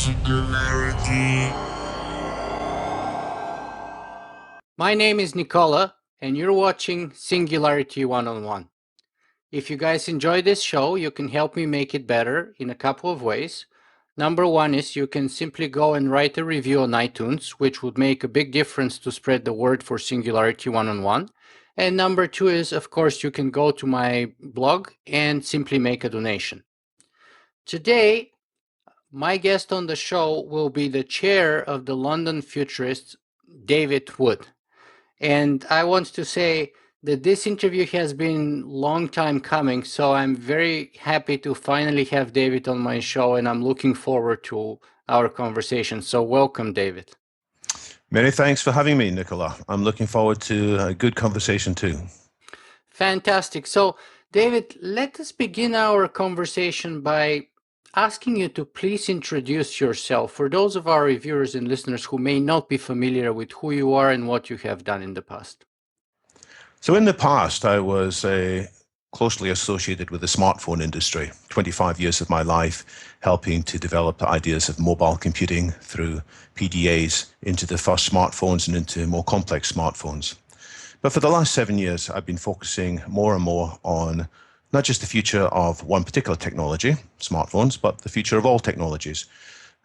Singularity. My name is Nicola, and you're watching Singularity One-on-One. If you guys enjoy this show, you can help me make it better in a couple of ways. Number one is you can simply go and write a review on iTunes, which would make a big difference to spread the word for Singularity One-on-One. And number two is, of course, you can go to my blog and simply make a donation. Today, my guest on the show will be the chair of the London Futurists, David Wood. And I want to say that this interview has been long time coming, so I'm very happy to finally have David on my show, and I'm looking forward to our conversation. So welcome, David. Many thanks for having me, Nicola. I'm looking forward to a good conversation too. Fantastic. So, David, let us begin our conversation by asking you to please introduce yourself for those of our reviewers and listeners who may not be familiar with who you are and what you have done in the past. So in the past, I was closely associated with the smartphone industry, 25 years of my life helping to develop ideas of mobile computing through PDAs into the first smartphones and into more complex smartphones. But for the last 7 years, I've been focusing more and more on not just the future of one particular technology, smartphones, but the future of all technologies.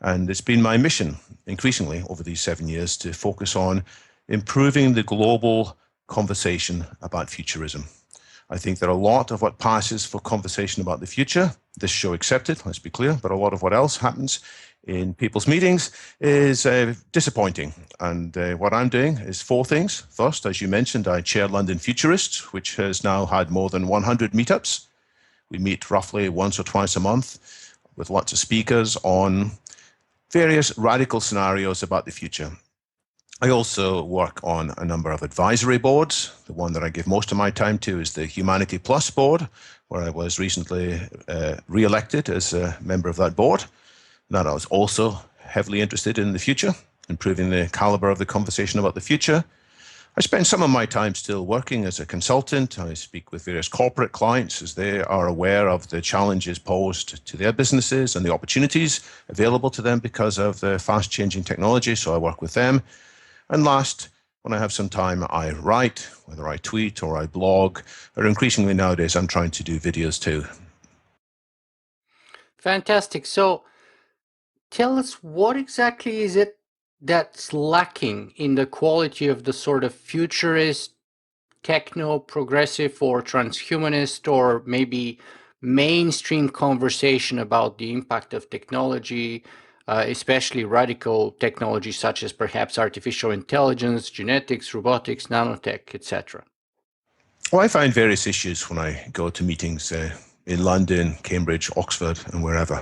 And it's been my mission increasingly over these 7 years to focus on improving the global conversation about futurism. I think that a lot of what passes for conversation about the future, this show accepted, let's be clear, but a lot of what else happens in people's meetings is disappointing. And what I'm doing is 4 things. First, as you mentioned, I chair London Futurists, which has now had more than 100 meetups. We meet roughly once or twice a month with lots of speakers on various radical scenarios about the future. I also work on a number of advisory boards. The one that I give most of my time to is the Humanity Plus board, where I was recently re-elected as a member of that board. That I was also heavily interested in the future, improving the caliber of the conversation about the future. I spend some of my time still working as a consultant. I speak with various corporate clients as they are aware of the challenges posed to their businesses and the opportunities available to them because of the fast-changing technology, so I work with them. And last, when I have some time, I write, whether I tweet or I blog, or increasingly nowadays I'm trying to do videos too. Fantastic. So tell us, what exactly is it that's lacking in the quality of the sort of futurist, techno, progressive, or transhumanist, or maybe mainstream conversation about the impact of technology, especially radical technology such as perhaps artificial intelligence, genetics, robotics, nanotech, etc.? Well, I find various issues when I go to meetings in London, Cambridge, Oxford, and wherever.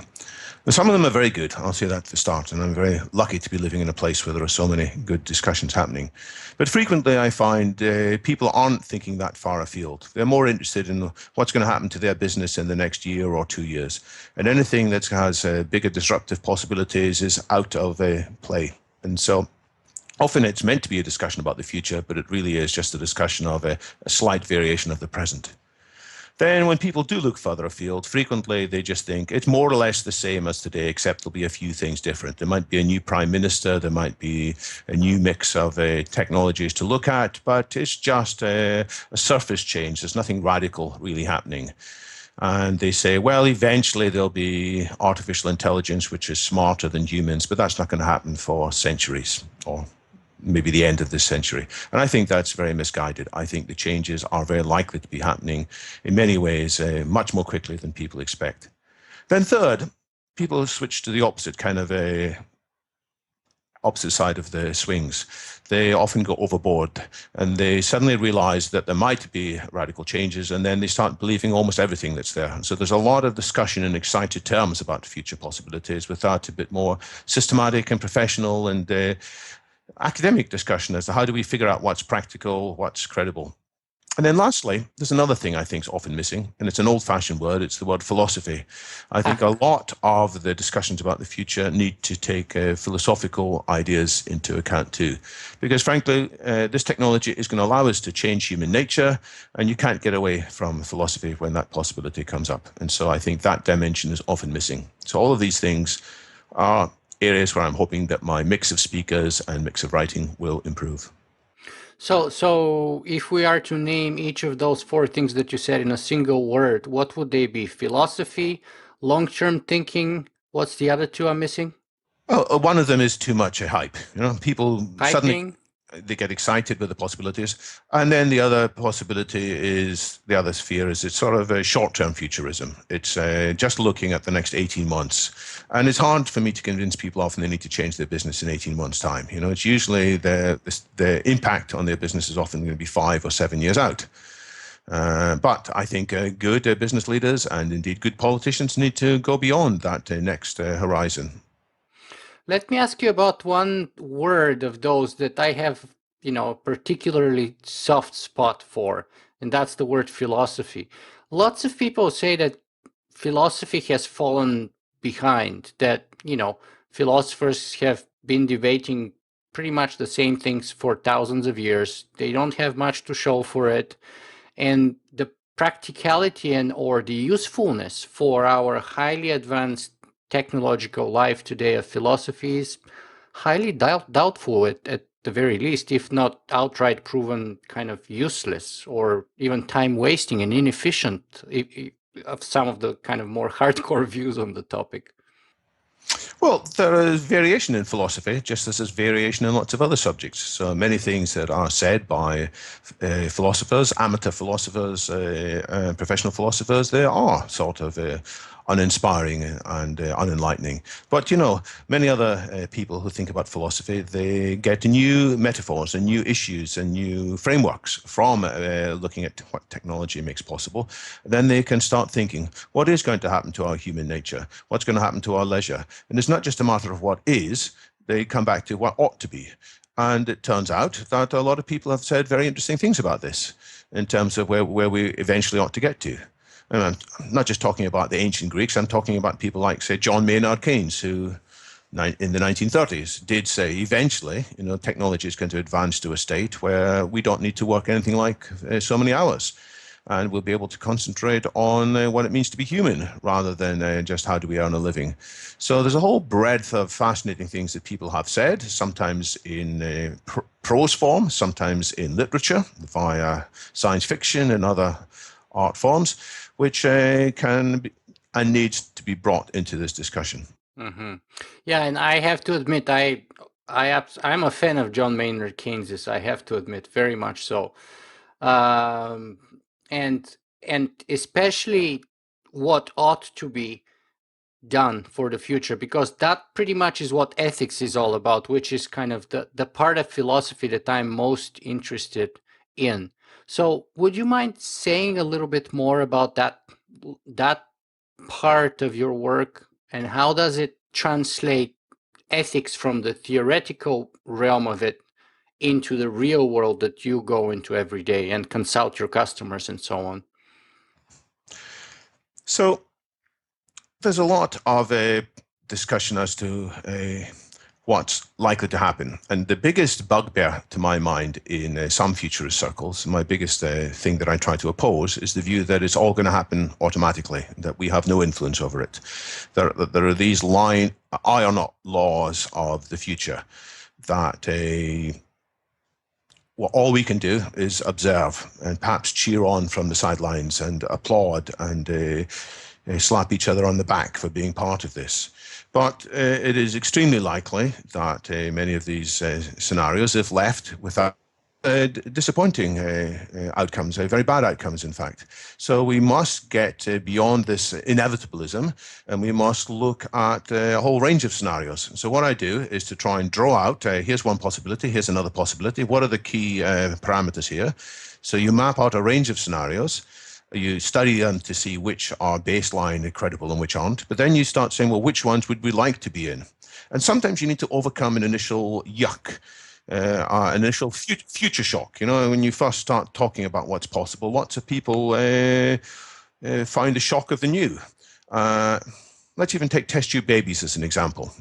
And some of them are very good, I'll say that at the start, and I'm very lucky to be living in a place where there are so many good discussions happening. But frequently I find people aren't thinking that far afield. They're more interested in what's going to happen to their business in the next year or 2 years. And anything that has bigger disruptive possibilities is out of play. And so often it's meant to be a discussion about the future, but it really is just a discussion of a slight variation of the present. Then when people do look further afield, frequently they just think it's more or less the same as today, except there'll be a few things different. There might be a new prime minister, there might be a new mix of technologies to look at, but it's just a surface change. There's nothing radical really happening. And they say, well, eventually there'll be artificial intelligence, which is smarter than humans, but that's not going to happen for centuries or maybe the end of this century. And I think that's very misguided. I think the changes are very likely to be happening in many ways much more quickly than people expect. Then third, people switch to the opposite kind of opposite side of the swings. They often go overboard and they suddenly realize that there might be radical changes, and then they start believing almost everything that's there. And so there's a lot of discussion in excited terms about future possibilities without a bit more systematic and professional and academic discussion as to how do we figure out what's practical, what's credible. And then lastly, there's another thing I think is often missing, and it's an old-fashioned word. It's the word philosophy. I think a lot of the discussions about the future need to take philosophical ideas into account too, because frankly, this technology is going to allow us to change human nature, and you can't get away from philosophy when that possibility comes up. And so I think that dimension is often missing. So all of these things are areas where I'm hoping that my mix of speakers and mix of writing will improve. So if we are to name each of those four things that you said in a single word, what would they be? Philosophy, long-term thinking. What's the other two I'm missing? Oh, one of them is too much a hype. People suddenly Hyping. they get excited with the possibilities, and then the other possibility is the other sphere is it's sort of a short-term futurism. It's just looking at the next 18 months, and it's hard for me to convince people often they need to change their business in 18 months' time. It's usually the impact on their business is often going to be 5 or 7 years out. But I think good business leaders and indeed good politicians need to go beyond that next horizon. Let me ask you about one word of those that I have, particularly soft spot for, and that's the word philosophy. Lots of people say that philosophy has fallen behind, that, philosophers have been debating pretty much the same things for thousands of years. They don't have much to show for it. And the practicality and or the usefulness for our highly advanced technological life today of philosophy is highly doubtful at the very least, if not outright proven kind of useless or even time wasting and inefficient of some of the kind of more hardcore views on the topic. Well, there is variation in philosophy, just as there's variation in lots of other subjects. So many things that are said by philosophers, amateur philosophers, professional philosophers, they are sort of uninspiring and unenlightening. But, many other people who think about philosophy, they get new metaphors and new issues and new frameworks from looking at what technology makes possible. Then they can start thinking, what is going to happen to our human nature? What's going to happen to our leisure? And it's not just a matter of what is, they come back to what ought to be. And it turns out that a lot of people have said very interesting things about this in terms of where we eventually ought to get to. And I'm not just talking about the ancient Greeks, I'm talking about people like, say, John Maynard Keynes, who in the 1930s did say eventually, technology is going to advance to a state where we don't need to work anything like so many hours. And we'll be able to concentrate on what it means to be human rather than just how do we earn a living. So there's a whole breadth of fascinating things that people have said, sometimes in prose form, sometimes in literature via science fiction and other art forms, which can be, and needs to be brought into this discussion. Mm-hmm. Yeah, and I have to admit, I'm a fan of John Maynard Keynes. I have to admit, very much so, um, and especially what ought to be done for the future, because that pretty much is what ethics is all about, which is kind of the part of philosophy that I'm most interested in. So, would you mind saying a little bit more about that part of your work, and how does it translate ethics from the theoretical realm of it into the real world that you go into every day and consult your customers and so on? So there's a lot of discussion as to what's likely to happen. And the biggest bugbear to my mind in some futurist circles, my biggest thing that I try to oppose is the view that it's all going to happen automatically, that we have no influence over it. There are these iron laws of the future that all we can do is observe and perhaps cheer on from the sidelines and applaud and slap each other on the back for being part of this. But it is extremely likely that many of these scenarios, if left without disappointing outcomes, very bad outcomes, in fact. So we must get beyond this inevitabilism, and we must look at a whole range of scenarios. So what I do is to try and draw out, here's one possibility, here's another possibility. What are the key parameters here? So you map out a range of scenarios. You study them to see which are baseline credible and which aren't. But then you start saying, well, which ones would we like to be in? And sometimes you need to overcome an initial yuck, initial future shock. When you first start talking about what's possible, lots of people find the shock of the new. Let's even take test tube babies as an example.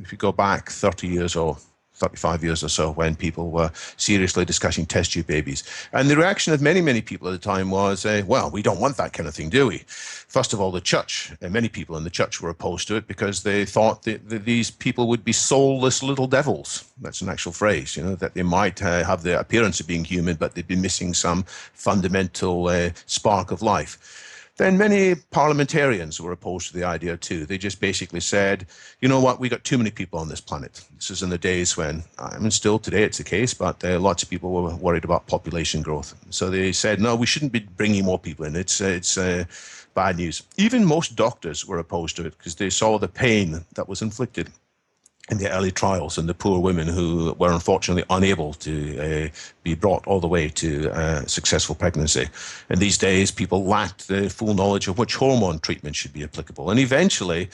If you go back 30 years or 35 years or so, when people were seriously discussing test tube babies. And the reaction of many, many people at the time was, well, we don't want that kind of thing, do we? First of all, the church, many people in the church were opposed to it because they thought that these people would be soulless little devils. That's an actual phrase, that they might have the appearance of being human, but they'd be missing some fundamental spark of life. Then many parliamentarians were opposed to the idea too. They just basically said, you know what, we got too many people on this planet. This is in the days when, I mean, still today it's the case, but lots of people were worried about population growth. So they said, no, we shouldn't be bringing more people in. It's bad news. Even most doctors were opposed to it because they saw the pain that was inflicted in the early trials and the poor women who were unfortunately unable to be brought all the way to successful pregnancy. In these days, people lacked the full knowledge of which hormone treatment should be applicable. And eventually,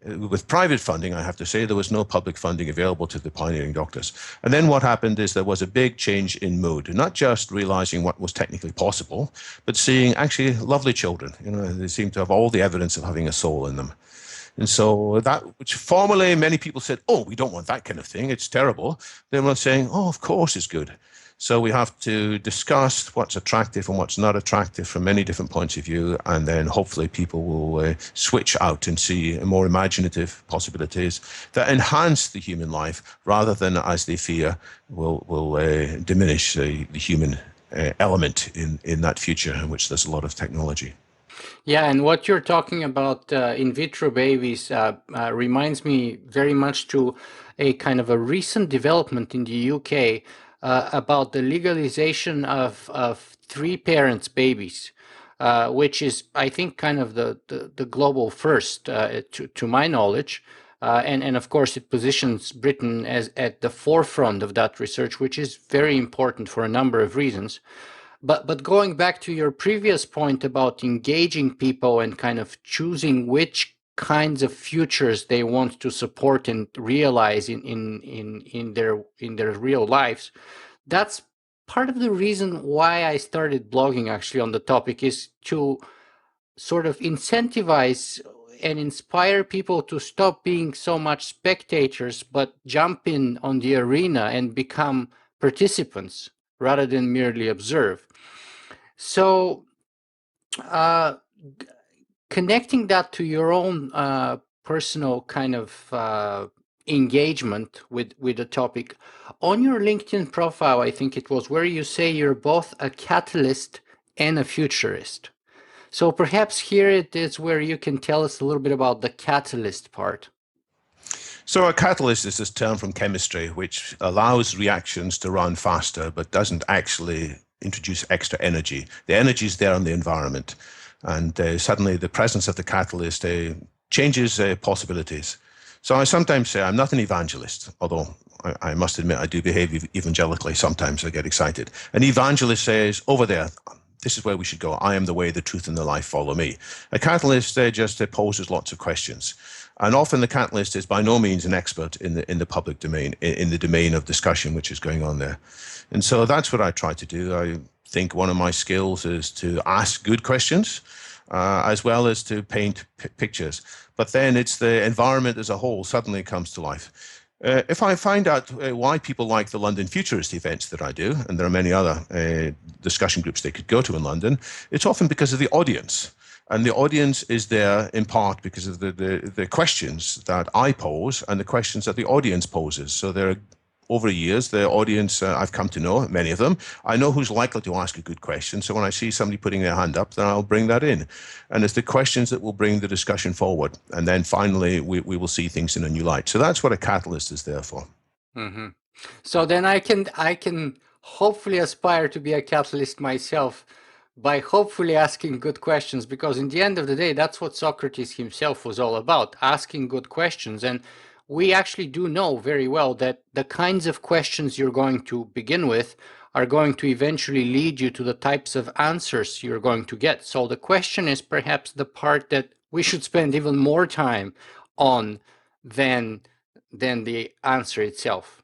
with private funding, I have to say, there was no public funding available to the pioneering doctors. And then what happened is there was a big change in mood, not just realizing what was technically possible, but seeing actually lovely children. They seem to have all the evidence of having a soul in them. And so that, which formerly many people said, oh, we don't want that kind of thing, it's terrible. They were saying, oh, of course it's good. So we have to discuss what's attractive and what's not attractive from many different points of view, and then hopefully people will switch out and see more imaginative possibilities that enhance the human life rather than, as they fear, will diminish the human element in that future in which there's a lot of technology. Yeah, and what you're talking about in vitro babies reminds me very much to a kind of a recent development in the UK about the legalization of three parents babies, which is, I think, kind of the global first, to my knowledge. And of course, it positions Britain as at the forefront of that research, which is very important for a number of reasons. But going back to your previous point about engaging people and kind of choosing which kinds of futures they want to support and realize in their real lives, that's part of the reason why I started blogging actually on the topic, is to sort of incentivize and inspire people to stop being so much spectators, but jump in on the arena and become participants rather than merely observe. So, uh, connecting that to your own personal kind of engagement with the topic, on your LinkedIn profile, I think it was, where you say you're both a catalyst and a futurist. So perhaps here it is where you can tell us a little bit about the catalyst part. So a catalyst is this term from chemistry which allows reactions to run faster but doesn't actually introduce extra energy. The energy is there in the environment, and suddenly the presence of the catalyst changes possibilities. So I sometimes say I'm not an evangelist, although I must admit I do behave evangelically sometimes. I get excited. An evangelist says, over there, this is where we should go. I am the way, the truth, and the life. Follow me. A catalyst just poses lots of questions. And often the catalyst is by no means an expert in the public domain, in the domain of discussion which is going on there. And so that's what I try to do. I think one of my skills is to ask good questions, as well as to paint pictures. But then it's the environment as a whole suddenly comes to life. If I find out why people like the London Futurist events that I do, and there are many other discussion groups they could go to in London, it's often because of the audience. And the audience is there in part because of the questions that I pose and the questions that the audience poses. So there are, over the years, the audience I've come to know, many of them, I know who's likely to ask a good question. So when I see somebody putting their hand up, then I'll bring that in. And it's the questions that will bring the discussion forward. And then finally, we will see things in a new light. So that's what a catalyst is there for. Mm-hmm. So then I can hopefully aspire to be a catalyst myself by hopefully asking good questions, because in the end of the day, that's what Socrates himself was all about, asking good questions. And we actually do know very well that the kinds of questions you're going to begin with are going to eventually lead you to the types of answers you're going to get. So the question is perhaps the part that we should spend even more time on than the answer itself.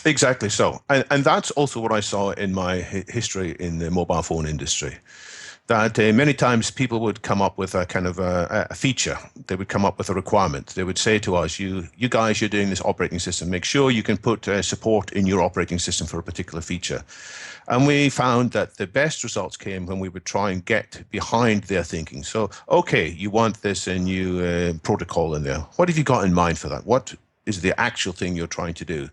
Exactly so. And that's also what I saw in my history in the mobile phone industry. that many times people would come up with a kind of a feature. They would come up with a requirement. They would say to us, you guys, you're doing this operating system. Make sure you can put support in your operating system for a particular feature. And we found that the best results came when we would try and get behind their thinking. So, okay, you want this new protocol in there. What have you got in mind for that? What is the actual thing you're trying to do?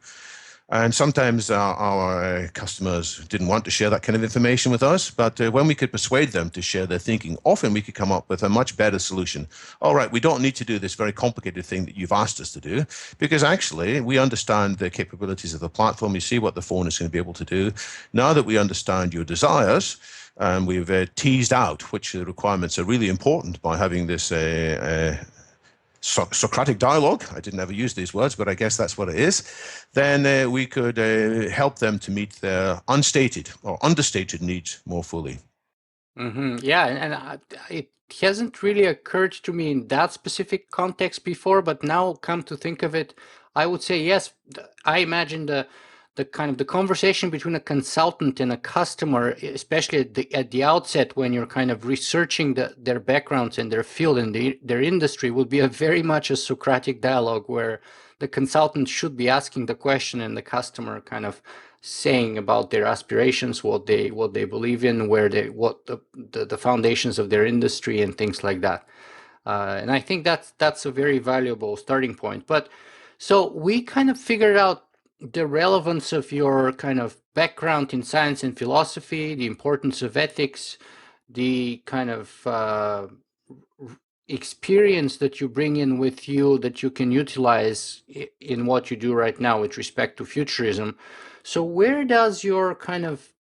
And sometimes our customers didn't want to share that kind of information with us, but when we could persuade them to share their thinking, often we could come up with a much better solution. All right, we don't need to do this very complicated thing that you've asked us to do, because actually we understand the capabilities of the platform. We see what the phone is going to be able to do. Now that we understand your desires, and we've teased out which requirements are really important by having this Socratic dialogue, I didn't ever use these words, but I guess that's what it is, then we could help them to meet their unstated or understated needs more fully. Yeah, and it hasn't really occurred to me in that specific context before, but now come to think of it, I would say yes. I imagine the kind of the conversation between a consultant and a customer, especially at the outset when you're kind of researching their backgrounds and their field and their industry, will be a very much a Socratic dialogue where the consultant should be asking the question and the customer kind of saying about their aspirations, what they believe in, what the foundations of their industry and things like that. And I think that's a very valuable starting point. But so we kind of figured out the relevance of your kind of background in science and philosophy, the importance of ethics, the kind of experience that you bring in with you that you can utilize in what you do right now with respect to futurism. So where does your kind of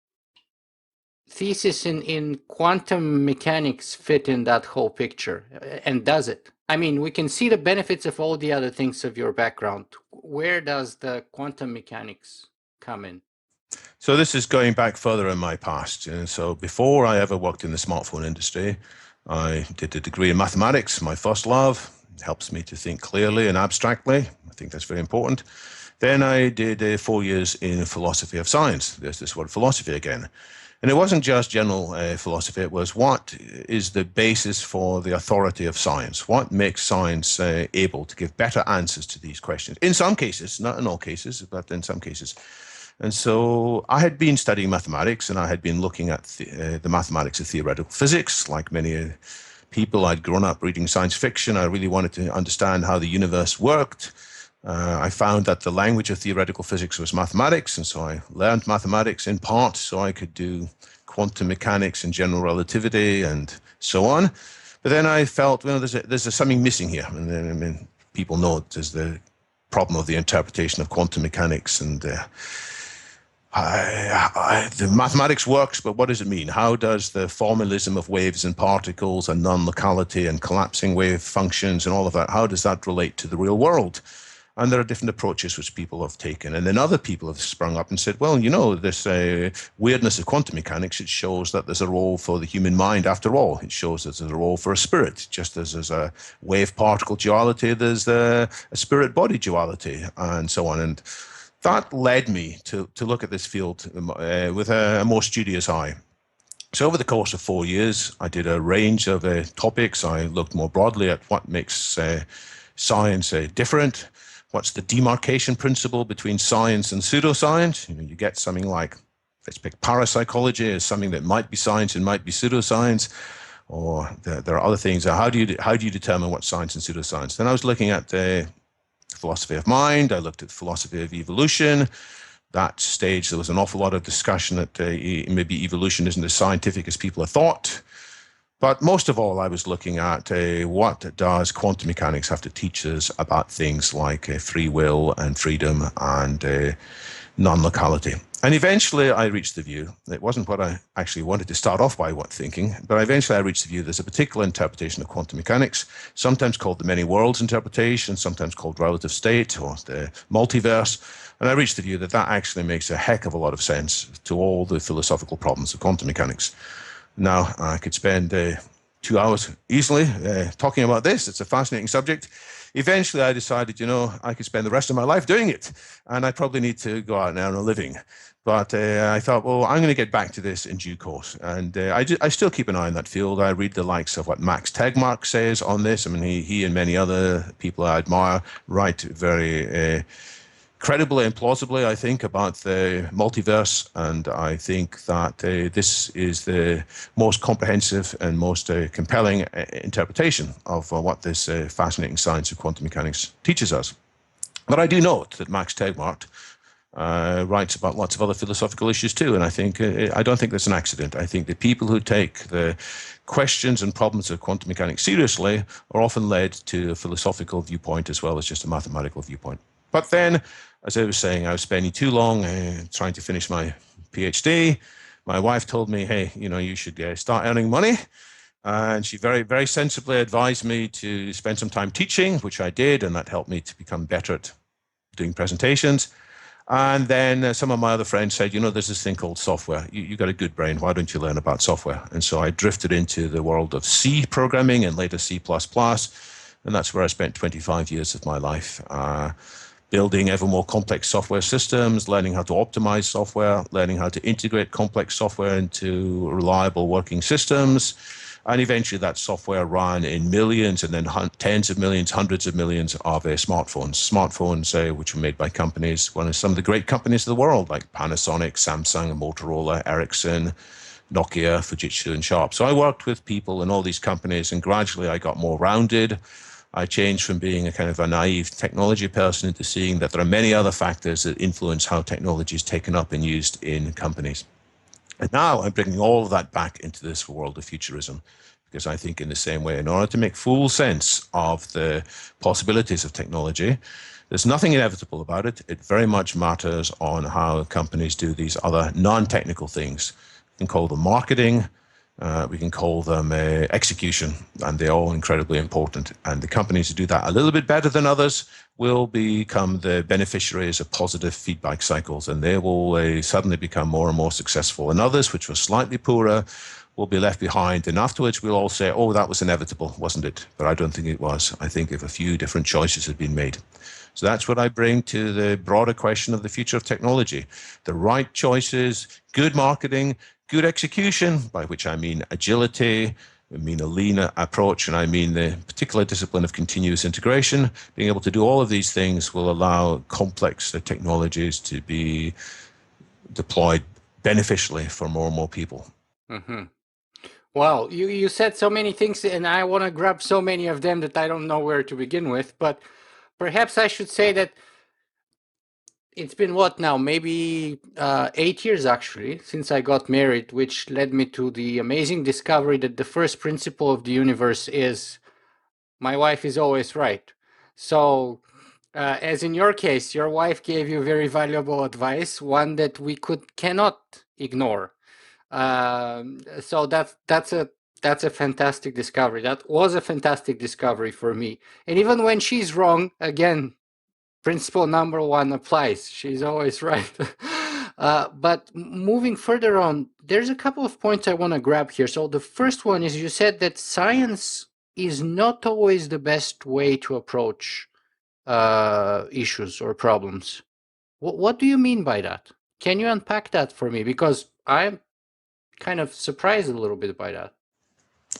thesis in quantum mechanics fit in that whole picture? And does it? I mean, we can see the benefits of all the other things of your background. Where does the quantum mechanics come in? So this is going back further in my past. So before I ever worked in the smartphone industry, I did a degree in mathematics, my first love. It helps me to think clearly and abstractly. I think that's very important. Then I did 4 years in philosophy of science. There's this word philosophy again. And it wasn't just general philosophy. It was what is the basis for the authority of science? What makes science able to give better answers to these questions? In some cases, not in all cases, but in some cases. And so I had been studying mathematics, and I had been looking at the mathematics of theoretical physics. Like many people, I'd grown up reading science fiction. I really wanted to understand how the universe worked. I found that the language of theoretical physics was mathematics, and so I learned mathematics in part so I could do quantum mechanics and general relativity and so on. But then I felt, well, there's something missing here. And then, I mean, people know there's the problem of the interpretation of quantum mechanics, and the mathematics works, but what does it mean? How does the formalism of waves and particles and non-locality and collapsing wave functions and all of that, how does that relate to the real world? And there are different approaches which people have taken. And then other people have sprung up and said, well, you know, this weirdness of quantum mechanics, it shows that there's a role for the human mind after all. It shows that there's a role for a spirit. Just as there's a wave-particle duality, there's a spirit-body duality, and so on. And that led me to look at this field with a more studious eye. So over the course of 4 years, I did a range of topics. I looked more broadly at what makes science different. What's the demarcation principle between science and pseudoscience? You get something like, let's pick parapsychology as something that might be science and might be pseudoscience, or there are other things. How do you determine what's science and pseudoscience? Then I was looking at philosophy of mind. I looked at philosophy of evolution. That stage, there was an awful lot of discussion that maybe evolution isn't as scientific as people have thought. But most of all, I was looking at what does quantum mechanics have to teach us about things like free will and freedom and non-locality. And eventually I reached the view, it wasn't what I actually wanted to start off by thinking, but eventually I reached the view there's a particular interpretation of quantum mechanics, sometimes called the many worlds interpretation, sometimes called relative state or the multiverse. And I reached the view that that actually makes a heck of a lot of sense to all the philosophical problems of quantum mechanics. Now, I could spend 2 hours easily talking about this. It's a fascinating subject. eventually I decided, I could spend the rest of my life doing it, and I probably need to go out and earn a living. But I thought, well, I'm going to get back to this in due course. And I still keep an eye on that field. I read the likes of what Max Tegmark says on this. I mean, he and many other people I admire write very credibly and plausibly, I think, about the multiverse. And I think that this is the most comprehensive and most compelling interpretation of what this fascinating science of quantum mechanics teaches us. But I do note that Max Tegmark writes about lots of other philosophical issues too, and I don't think that's an accident. I think the people who take the questions and problems of quantum mechanics seriously are often led to a philosophical viewpoint as well as just a mathematical viewpoint. But then, as I was saying, I was spending too long trying to finish my PhD. My wife told me, hey, you should start earning money. And she very, very sensibly advised me to spend some time teaching, which I did, and that helped me to become better at doing presentations. And then some of my other friends said, there's this thing called software. You got a good brain. Why don't you learn about software? And so I drifted into the world of C programming and later C++. And that's where I spent 25 years of my life, building ever more complex software systems, learning how to optimize software, learning how to integrate complex software into reliable working systems. And eventually that software ran in millions and then tens of millions, hundreds of millions of smartphones. Smartphones which were made by companies, one of some of the great companies of the world, like Panasonic, Samsung, Motorola, Ericsson, Nokia, Fujitsu, and Sharp. So I worked with people in all these companies, and gradually I got more rounded. I changed from being a kind of a naive technology person into seeing that there are many other factors that influence how technology is taken up and used in companies. And now I'm bringing all of that back into this world of futurism, because I think in the same way, in order to make full sense of the possibilities of technology, there's nothing inevitable about it. It very much matters on how companies do these other non-technical things. We can call them marketing, we can call them execution, and they're all incredibly important. And the companies who do that a little bit better than others will become the beneficiaries of positive feedback cycles, and they will suddenly become more and more successful. And others, which were slightly poorer, will be left behind. And afterwards, we'll all say, oh, that was inevitable, wasn't it? But I don't think it was. I think if a few different choices had been made. So that's what I bring to the broader question of the future of technology. The right choices, good marketing, good execution, by which I mean agility, I mean a lean approach, and I mean the particular discipline of continuous integration. Being able to do all of these things will allow complex technologies to be deployed beneficially for more and more people. Mm-hmm. Well, you said so many things, and I want to grab so many of them that I don't know where to begin with. But perhaps I should say that it's been what now? Maybe 8 years actually since I got married, which led me to the amazing discovery that the first principle of the universe is my wife is always right. So, as in your case, your wife gave you very valuable advice, one that we cannot ignore. So that's a fantastic discovery. That was a fantastic discovery for me. And even when she's wrong, again, principle number one applies. She's always right. But moving further on, there's a couple of points I want to grab here. So the first one is you said that science is not always the best way to approach issues or problems. What do you mean by that? Can you unpack that for me? Because I'm kind of surprised a little bit by that.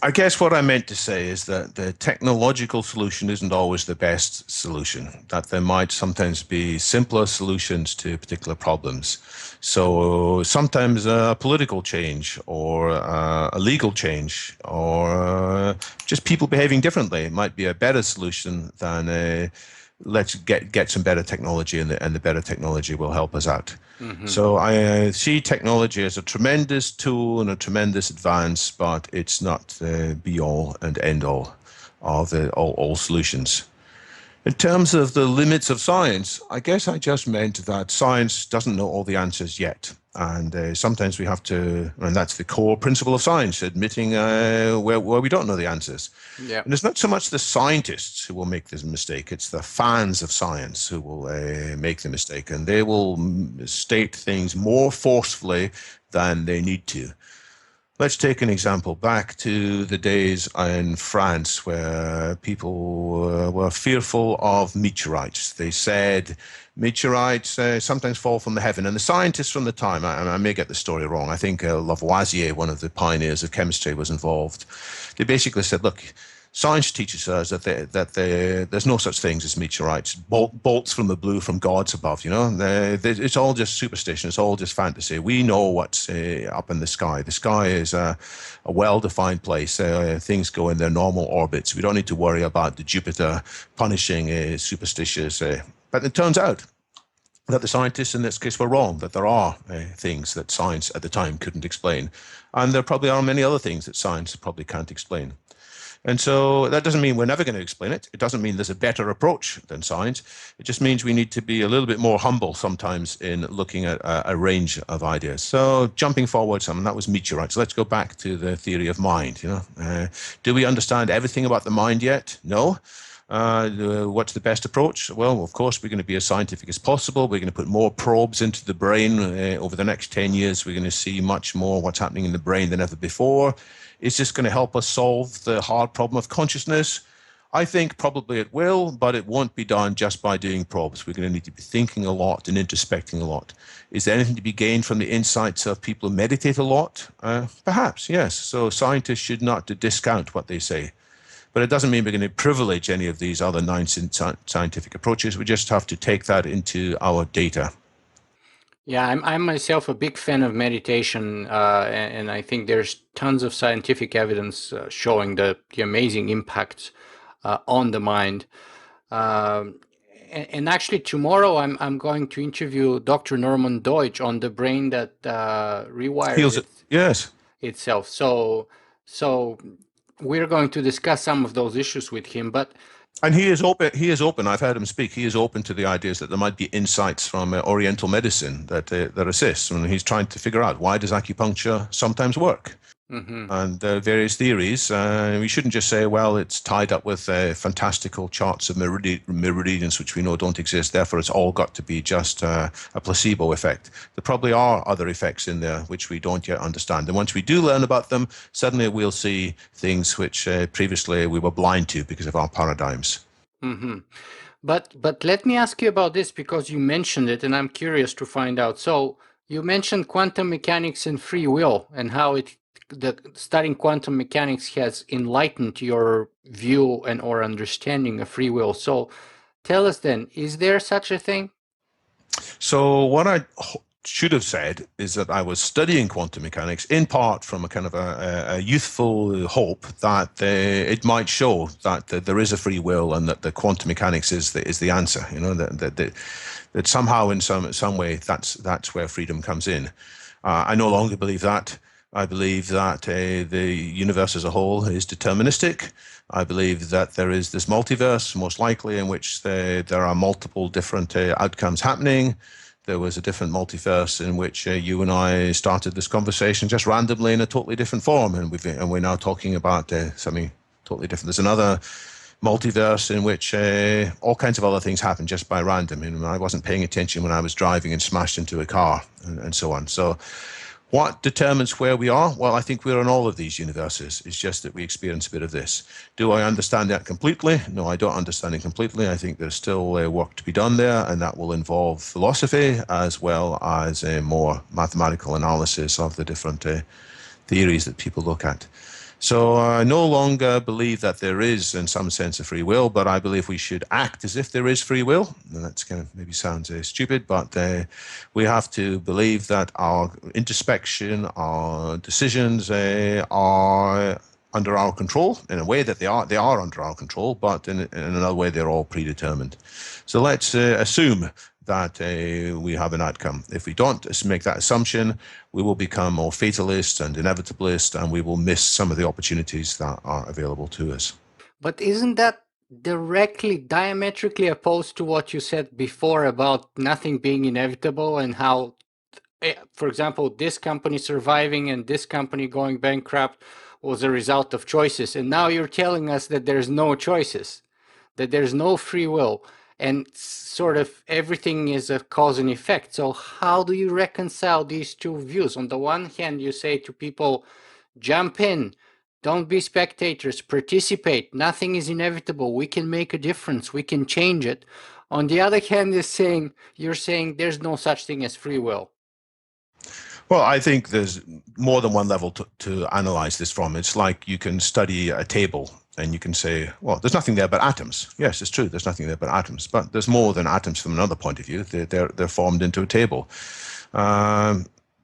I guess what I meant to say is that the technological solution isn't always the best solution, that there might sometimes be simpler solutions to particular problems. So sometimes a political change or a legal change or just people behaving differently might be a better solution than let's get some better technology, and the better technology will help us out. Mm-hmm. So I see technology as a tremendous tool and a tremendous advance, but it's not the be-all and end-all of all solutions. In terms of the limits of science, I guess I just meant that science doesn't know all the answers yet. And sometimes we have to, and that's the core principle of science, admitting where we don't know the answers. Yeah. And it's not so much the scientists who will make this mistake, it's the fans of science who will make the mistake. And they will state things more forcefully than they need to. Let's take an example back to the days in France where people were fearful of meteorites. They said meteorites sometimes fall from the heaven. And the scientists from the time, I may get the story wrong, I think Lavoisier, one of the pioneers of chemistry, was involved. They basically said, look, science teaches us there's no such things as meteorites, bolts from the blue from gods above. It's all just superstition. It's all just fantasy. We know what's up in the sky. The sky is a well-defined place. Things go in their normal orbits. We don't need to worry about the Jupiter punishing superstitious. But it turns out that the scientists in this case were wrong, that there are things that science at the time couldn't explain. And there probably are many other things that science probably can't explain. And so that doesn't mean we're never going to explain it. It doesn't mean there's a better approach than science. It just means we need to be a little bit more humble sometimes in looking at a range of ideas. So jumping forward some, that was meteorites. Let's go back to the theory of mind. Do we understand everything about the mind yet? No. What's the best approach? Well, of course, we're going to be as scientific as possible. We're going to put more probes into the brain. Over the next 10 years, we're going to see much more what's happening in the brain than ever before. Is this going to help us solve the hard problem of consciousness? I think probably it will, but it won't be done just by doing probes. We're going to need to be thinking a lot and introspecting a lot. Is there anything to be gained from the insights of people who meditate a lot? Perhaps, yes. So scientists should not discount what they say. But it doesn't mean we're going to privilege any of these other non-scientific approaches. We just have to take that into our data. Yeah, I'm myself a big fan of meditation, and I think there's tons of scientific evidence showing the amazing impact on the mind. Um, and actually, tomorrow I'm going to interview Dr. Norman Deutsch on the brain that rewires Heals it. Yes. itself. So we're going to discuss some of those issues with him. But And he is open. He is open. I've heard him speak. He is open to the ideas that there might be insights from Oriental medicine that assists. And he's trying to figure out, why does acupuncture sometimes work? mhm. And various theories. We shouldn't just say, well, it's tied up with fantastical charts of meridians, which we know don't exist. Therefore, it's all got to be just a placebo effect. There probably are other effects in there which we don't yet understand. And once we do learn about them, suddenly we'll see things which previously we were blind to because of our paradigms. Hmm. But let me ask you about this because you mentioned it, and I'm curious to find out. So you mentioned quantum mechanics and free will, and how the studying quantum mechanics has enlightened your view and or understanding of free will. So tell us then, is there such a thing? So what I should have said is that I was studying quantum mechanics in part from a kind of a youthful hope that it might show that there is a free will and that the quantum mechanics is the answer. That somehow in some way that's where freedom comes in. I no longer believe that. I believe that the universe as a whole is deterministic. I believe that there is this multiverse, most likely, in which there are multiple different outcomes happening. There was a different multiverse in which you and I started this conversation just randomly in a totally different form, and we're now talking about something totally different. There's another multiverse in which all kinds of other things happen just by random. And I wasn't paying attention when I was driving and smashed into a car, and so on. So what determines where we are? Well, I think we're in all of these universes. It's just that we experience a bit of this. Do I understand that completely? No, I don't understand it completely. I think there's still work to be done there, and that will involve philosophy as well as more mathematical analysis of the different theories that people look at. So I no longer believe that there is, in some sense, a free will, but I believe we should act as if there is free will. And that's kind of maybe sounds stupid, but we have to believe that our introspection, our decisions are under our control. In a way that they are under our control, but in another way they're all predetermined. So let's assume that we have an outcome. If we don't make that assumption, we will become more fatalist and inevitabilist, and we will miss some of the opportunities that are available to us. But isn't that directly diametrically opposed to what you said before about nothing being inevitable and how, for example, this company surviving and this company going bankrupt was a result of choices? And now you're telling us that there's no choices, that there's no free will, and sort of everything is a cause and effect. So how do you reconcile these two views? On the one hand, you say to people, Jump in. Don't be spectators. Participate. Nothing is inevitable. We can make a difference. We can change it. On the other hand, you're saying there's no such thing as free will. Well, I think there's more than one level to analyze this from. It's like you can study a table and you can say, well, there's nothing there but atoms. Yes, it's true, there's nothing there but atoms, but there's more than atoms from another point of view. They're formed into a table.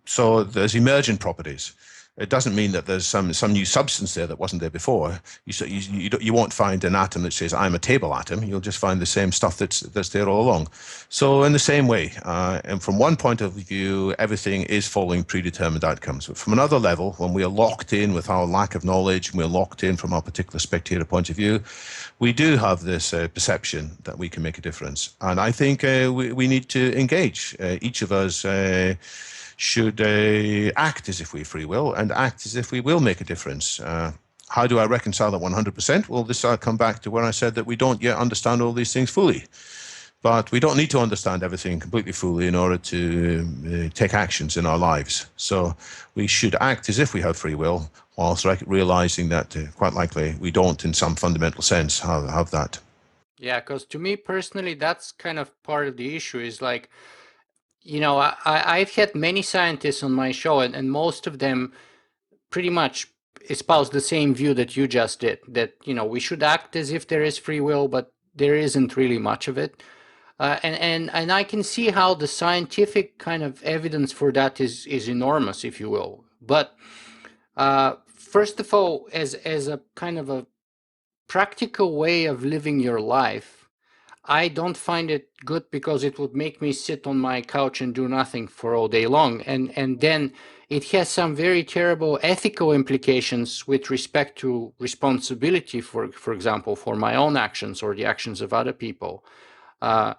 So there's emergent properties. It doesn't mean that there's some new substance there that wasn't there before. You won't find an atom that says I'm a table atom. You'll just find the same stuff that's there all along. So in the same way, and from one point of view, everything is following predetermined outcomes. But from another level, when we are locked in with our lack of knowledge, and we're locked in from our particular spectator point of view, we do have this perception that we can make a difference. And I think we need to engage. Each of us should act as if we have free will and act as if we will make a difference. How do I reconcile that 100%? Well, I'll come back to where I said that we don't yet understand all these things fully. But we don't need to understand everything completely fully in order to take actions in our lives. So we should act as if we have free will, whilst realizing that quite likely we don't, in some fundamental sense, have that. Yeah, because to me personally, that's kind of part of the issue is like, I've had many scientists on my show, and most of them pretty much espouse the same view that you just did, that, we should act as if there is free will, but there isn't really much of it. And I can see how the scientific kind of evidence for that is enormous, if you will. But first of all, as a kind of a practical way of living your life, I don't find it good because it would make me sit on my couch and do nothing for all day long. And then it has some very terrible ethical implications with respect to responsibility, for example, for my own actions or the actions of other people. So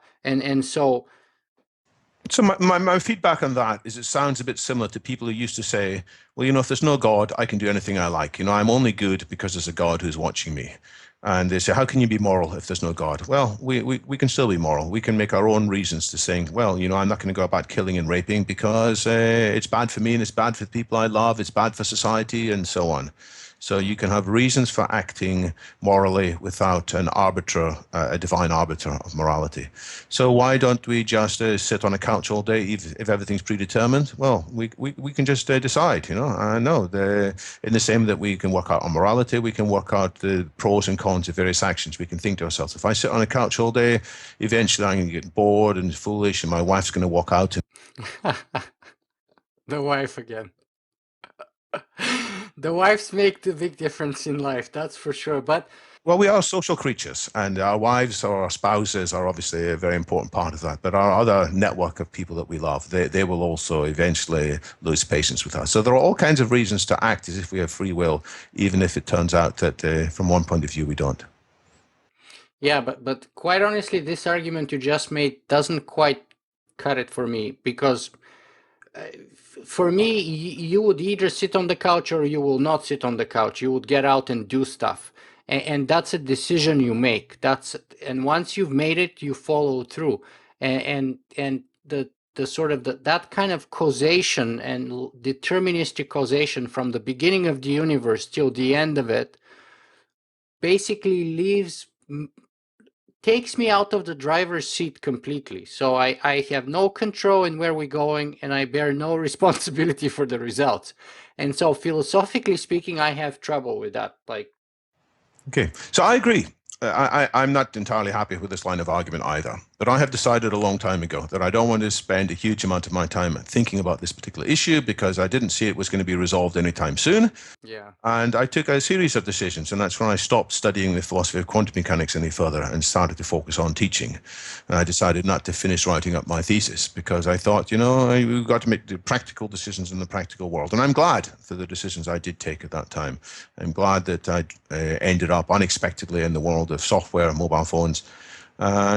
my feedback on that is it sounds a bit similar to people who used to say, well, if there's no God, I can do anything I like. I'm only good because there's a God who's watching me. And they say, how can you be moral if there's no God? Well, we can still be moral. We can make our own reasons to saying, well, I'm not going to go about killing and raping because it's bad for me and it's bad for the people I love. It's bad for society and so on. So you can have reasons for acting morally without an arbiter, a divine arbiter of morality. So why don't we just sit on a couch all day if everything's predetermined? Well, we can just decide, I know. In the same that we can work out on morality, we can work out the pros and cons of various actions. We can think to ourselves, if I sit on a couch all day, eventually I'm going to get bored and foolish and my wife's going to walk out. The wife again. The wives make the big difference in life, that's for sure. But well, we are social creatures, and our wives or our spouses are obviously a very important part of that. But our other network of people that we love, they will also eventually lose patience with us. So there are all kinds of reasons to act as if we have free will, even if it turns out that from one point of view we don't. Yeah, but quite honestly, this argument you just made doesn't quite cut it for me, because for me, you would either sit on the couch or you will not sit on the couch. You would get out and do stuff. And that's a decision you make. And once you've made it, you follow through. And the sort of that kind of causation and deterministic causation from the beginning of the universe till the end of it basically takes me out of the driver's seat completely. So I have no control in where we're going, and I bear no responsibility for the results. And so philosophically speaking, I have trouble with that. Okay, so I agree. I'm not entirely happy with this line of argument either. But I have decided a long time ago that I don't want to spend a huge amount of my time thinking about this particular issue because I didn't see it was going to be resolved anytime soon. Yeah. And I took a series of decisions, and that's when I stopped studying the philosophy of quantum mechanics any further and started to focus on teaching. And I decided not to finish writing up my thesis because I thought, we've got to make the practical decisions in the practical world. And I'm glad for the decisions I did take at that time. I'm glad that I ended up unexpectedly in the world of software and mobile phones.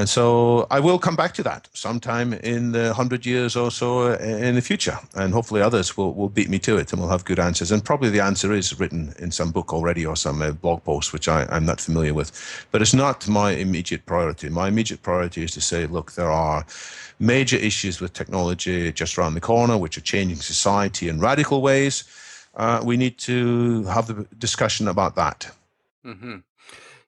So I will come back to that sometime in the 100 years or so in the future, and hopefully others will beat me to it and will have good answers. And probably the answer is written in some book already or some blog post, which I'm not familiar with. But it's not my immediate priority. My immediate priority is to say, look, there are major issues with technology just around the corner, which are changing society in radical ways. we need to have the discussion about that. Mm-hmm.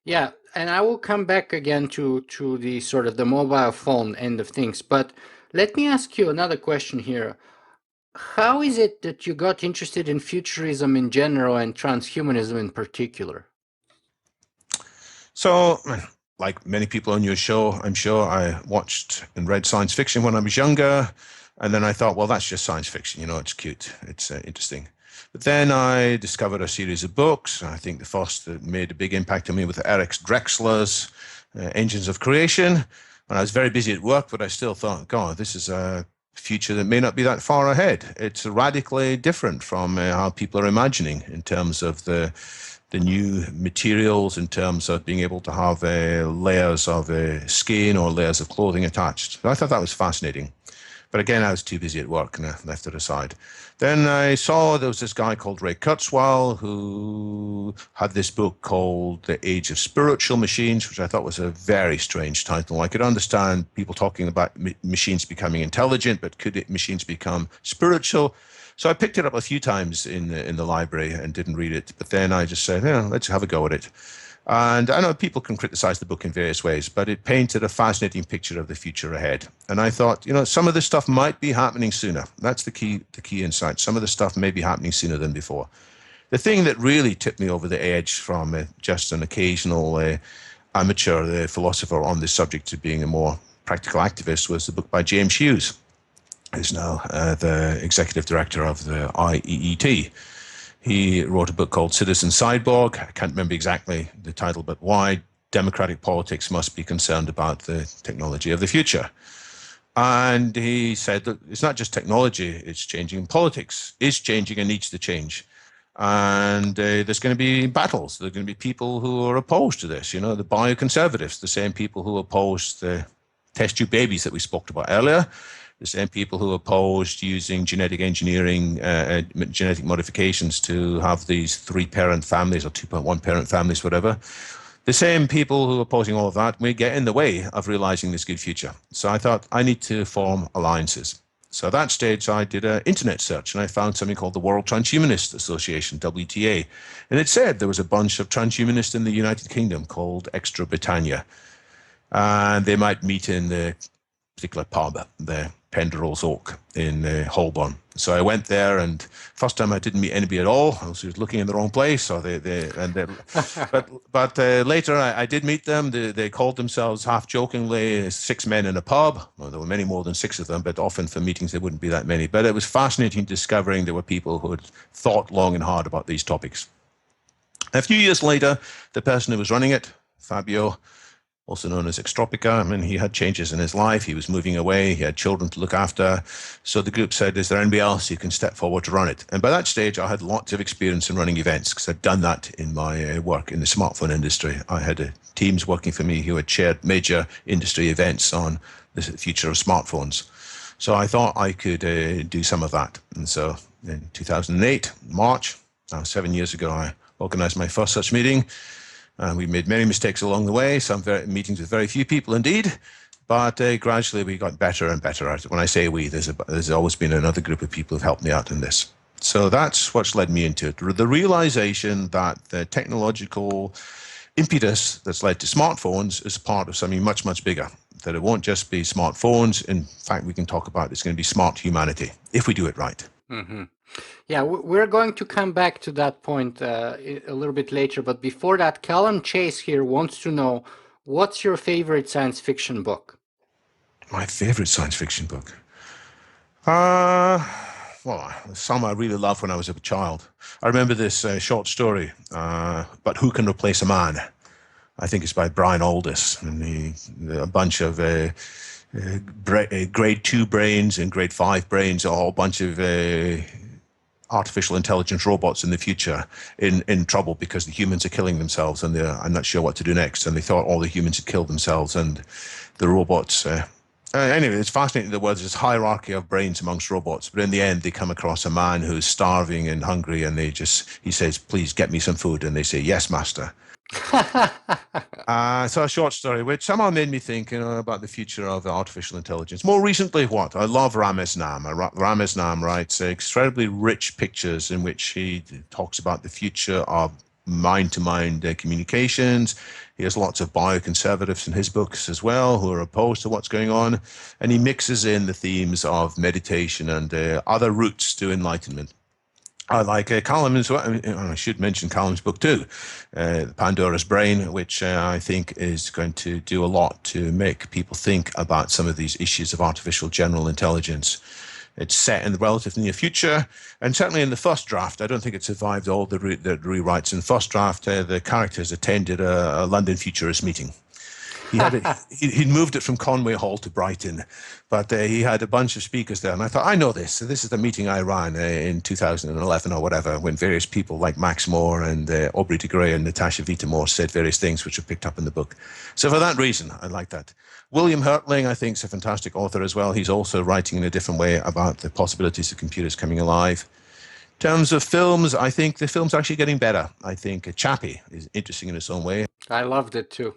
Yeah, and I will come back again to the sort of the mobile phone end of things. But let me ask you another question here. How is it that you got interested in futurism in general and transhumanism in particular? So, like many people on your show, I'm sure I watched and read science fiction when I was younger. And then I thought, well, that's just science fiction. You know, it's cute. It's interesting. But then I discovered a series of books. I think the first that made a big impact on me was Eric Drexler's Engines of Creation. And I was very busy at work, but I still thought, God, this is a future that may not be that far ahead. It's radically different from how people are imagining in terms of the new materials, in terms of being able to have layers of skin or layers of clothing attached. I thought that was fascinating. But again, I was too busy at work and I left it aside. Then I saw there was this guy called Ray Kurzweil who had this book called The Age of Spiritual Machines, which I thought was a very strange title. I could understand people talking about machines becoming intelligent, but could machines become spiritual? So I picked it up a few times in the library and didn't read it. But then I just said, yeah, let's have a go at it. And I know people can criticize the book in various ways, but it painted a fascinating picture of the future ahead. And I thought, you know, some of this stuff might be happening sooner. That's the key insight. Some of the stuff may be happening sooner than before. The thing that really tipped me over the edge from just an occasional amateur philosopher on this subject to being a more practical activist was the book by James Hughes, who's now the executive director of the IEET. He wrote a book called Citizen Cyborg. I can't remember exactly the title, but why democratic politics must be concerned about the technology of the future. And he said that it's not just technology, it's changing. Politics is changing and needs to change. And there's going to be battles. There are going to be people who are opposed to this, you know, the bioconservatives, the same people who opposed the test tube babies that we spoke about earlier, the same people who opposed using genetic engineering, genetic modifications to have these 3-parent families or 2.1-parent families, whatever. The same people who are opposing all of that may get in the way of realizing this good future. So I thought I need to form alliances. So at that stage, I did an internet search and I found something called the World Transhumanist Association, WTA. And it said there was a bunch of transhumanists in the United Kingdom called Extra Britannia. And they might meet in the particular pub, the Penderel's Oak in Holborn. So I went there, and first time I didn't meet anybody at all. I was looking in the wrong place. But later I did meet them. They called themselves half jokingly 6 men in a pub. Well, there were many more than 6 of them, but often for meetings there wouldn't be that many. But it was fascinating discovering there were people who had thought long and hard about these topics. A few years later, the person who was running it, Fabio, also known as Extropica. I mean, he had changes in his life. He was moving away. He had children to look after. So the group said, is there anybody else who can step forward to run it? And by that stage, I had lots of experience in running events because I'd done that in my work in the smartphone industry. I had teams working for me who had chaired major industry events on the future of smartphones. So I thought I could do some of that. And so in 2008, March, 7 years ago, I organized my first such meeting. We made many mistakes along the way, some meetings with very few people indeed, but gradually we got better and better at it. When I say we, there's always been another group of people who've helped me out in this. So that's what's led me into it. The realization that the technological impetus that's led to smartphones is part of something much, much bigger. That it won't just be smartphones. In fact, we can talk about it's going to be smart humanity if we do it right. Mm-hmm. Yeah, we're going to come back to that point a little bit later. But before that, Callum Chase here wants to know, what's your favorite science fiction book? My favorite science fiction book? Well, some I really loved when I was a child. I remember this short story, But Who Can Replace a Man? I think it's by Brian Aldiss, and a bunch of grade 2 brains and grade 5 brains, a whole bunch of artificial intelligence robots in the future in trouble because the humans are killing themselves and I'm not sure what to do next. And they thought all the humans had killed themselves and the robots. Anyway, it's fascinating that there's this hierarchy of brains amongst robots, but in the end they come across a man who's starving and hungry and he says, please get me some food. And they say, yes, master. So a short story, which somehow made me think, about the future of artificial intelligence. More recently, what? I love Ramesnam. Ramesnam writes incredibly rich pictures in which he talks about the future of mind-to-mind communications. He has lots of bioconservatives in his books as well who are opposed to what's going on. And he mixes in the themes of meditation and other routes to enlightenment. I like Callum's. I should mention Callum's book too, Pandora's Brain, which I think is going to do a lot to make people think about some of these issues of artificial general intelligence. It's set in the relative near future, and certainly in the first draft, I don't think it survived all the rewrites. In the first draft, the characters attended a London Futurist meeting. He'd moved it from Conway Hall to Brighton, but he had a bunch of speakers there. And I thought, I know this. So this is the meeting I ran in 2011 or whatever, when various people like Max Moore and Aubrey de Grey and Natasha Vita-Moore said various things which are picked up in the book. So for that reason, I like that. William Hertling, I think, is a fantastic author as well. He's also writing in a different way about the possibilities of computers coming alive. In terms of films, I think the film's actually getting better. I think Chappie is interesting in its own way. I loved it too.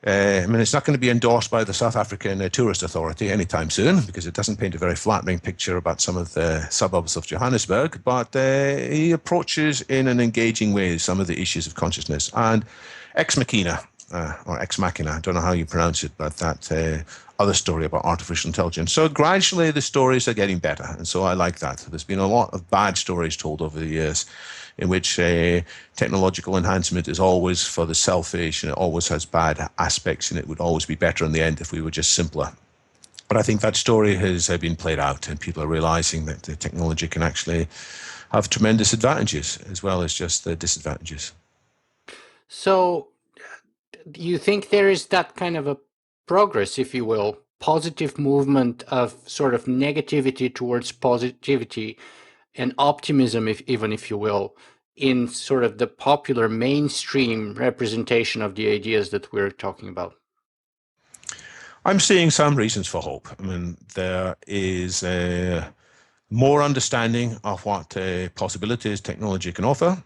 It's not going to be endorsed by the South African Tourist Authority anytime soon because it doesn't paint a very flattering picture about some of the suburbs of Johannesburg, but he approaches in an engaging way some of the issues of consciousness. And Ex Machina, or Ex Machina, I don't know how you pronounce it, but that other story about artificial intelligence. So gradually the stories are getting better, and so I like that. There's been a lot of bad stories told over the years in which technological enhancement is always for the selfish and it always has bad aspects and it would always be better in the end if we were just simpler. But I think that story has been played out and people are realizing that the technology can actually have tremendous advantages as well as just the disadvantages. So you think there is that kind of a progress, if you will, positive movement of sort of negativity towards positivity and optimism, even if you will, in sort of the popular mainstream representation of the ideas that we're talking about? I'm seeing some reasons for hope. I mean, there is more understanding of what possibilities technology can offer.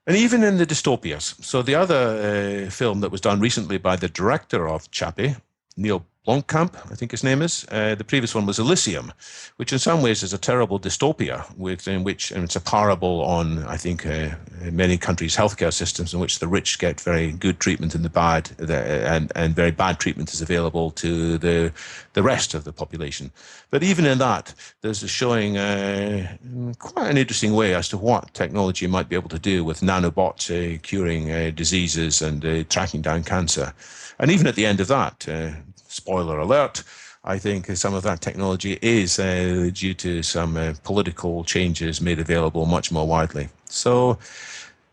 And even in the dystopias. So the other film that was done recently by the director of Chappie, Neil Blomkamp, I think his name is. The previous one was Elysium, which in some ways is a terrible dystopia, in which and it's a parable on, I think, many countries' healthcare systems in which the rich get very good treatment and and very bad treatment is available to the rest of the population. But even in that, there's a showing quite an interesting way as to what technology might be able to do with nanobots curing diseases and tracking down cancer. And even at the end of that, spoiler alert, I think some of that technology is due to some political changes made available much more widely. So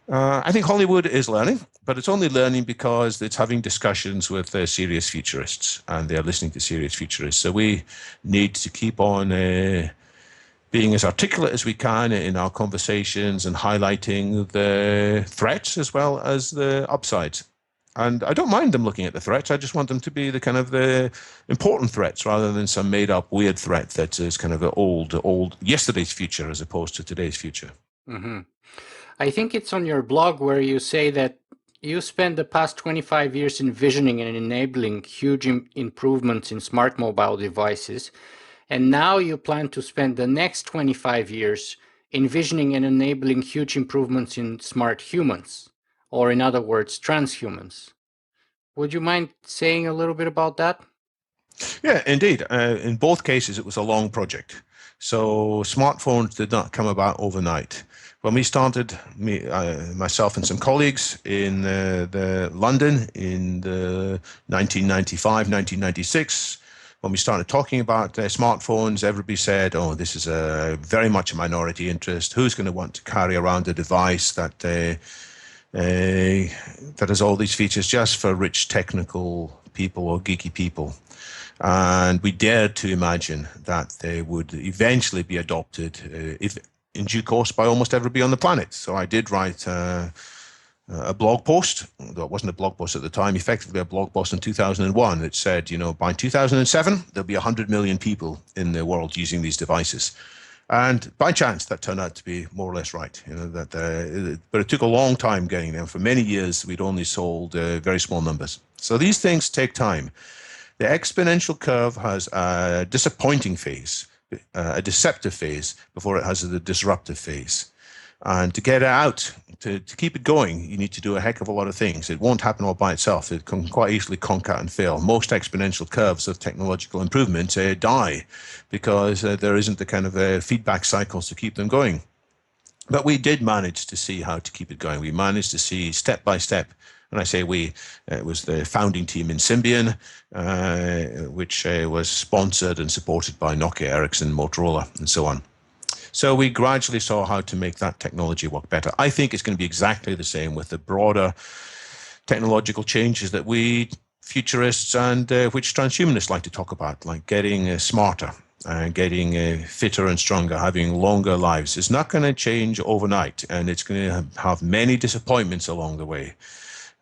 I think Hollywood is learning, but it's only learning because it's having discussions with serious futurists, and they're listening to serious futurists. So we need to keep on being as articulate as we can in our conversations and highlighting the threats as well as the upsides. And I don't mind them looking at the threats. I just want them to be the kind of the important threats rather than some made up weird threat that is kind of an old yesterday's future as opposed to today's future. Mm-hmm. I think it's on your blog where you say that you spent the past 25 years envisioning and enabling huge improvements in smart mobile devices. And now you plan to spend the next 25 years envisioning and enabling huge improvements in smart humans, or in other words, transhumans. Would you mind saying a little bit about that? Yeah, indeed. In both cases, it was a long project. So smartphones did not come about overnight. When we started, myself and some colleagues in the London in the 1995, 1996, when we started talking about smartphones, everybody said, oh, this is very much a minority interest. Who's going to want to carry around a device that has all these features just for rich technical people or geeky people? And we dared to imagine that they would eventually be adopted, if in due course, by almost everybody on the planet. So I did write a blog post, though it wasn't a blog post at the time, effectively a blog post in 2001 that said, by 2007, there'll be 100 million people in the world using these devices. And by chance, that turned out to be more or less right. But it took a long time getting them. For many years, we'd only sold very small numbers. So these things take time. The exponential curve has a disappointing phase, a deceptive phase, before it has the disruptive phase. And to get it out, to keep it going, you need to do a heck of a lot of things. It won't happen all by itself. It can quite easily conk out and fail. Most exponential curves of technological improvement die because there isn't the kind of feedback cycles to keep them going. But we did manage to see how to keep it going. We managed to see step by step. When I say we, it was the founding team in Symbian, which was sponsored and supported by Nokia, Ericsson, Motorola, and so on. So we gradually saw how to make that technology work better. I think it's going to be exactly the same with the broader technological changes that we futurists and which transhumanists like to talk about, like getting smarter, getting fitter and stronger, having longer lives. It's not going to change overnight, and it's going to have many disappointments along the way.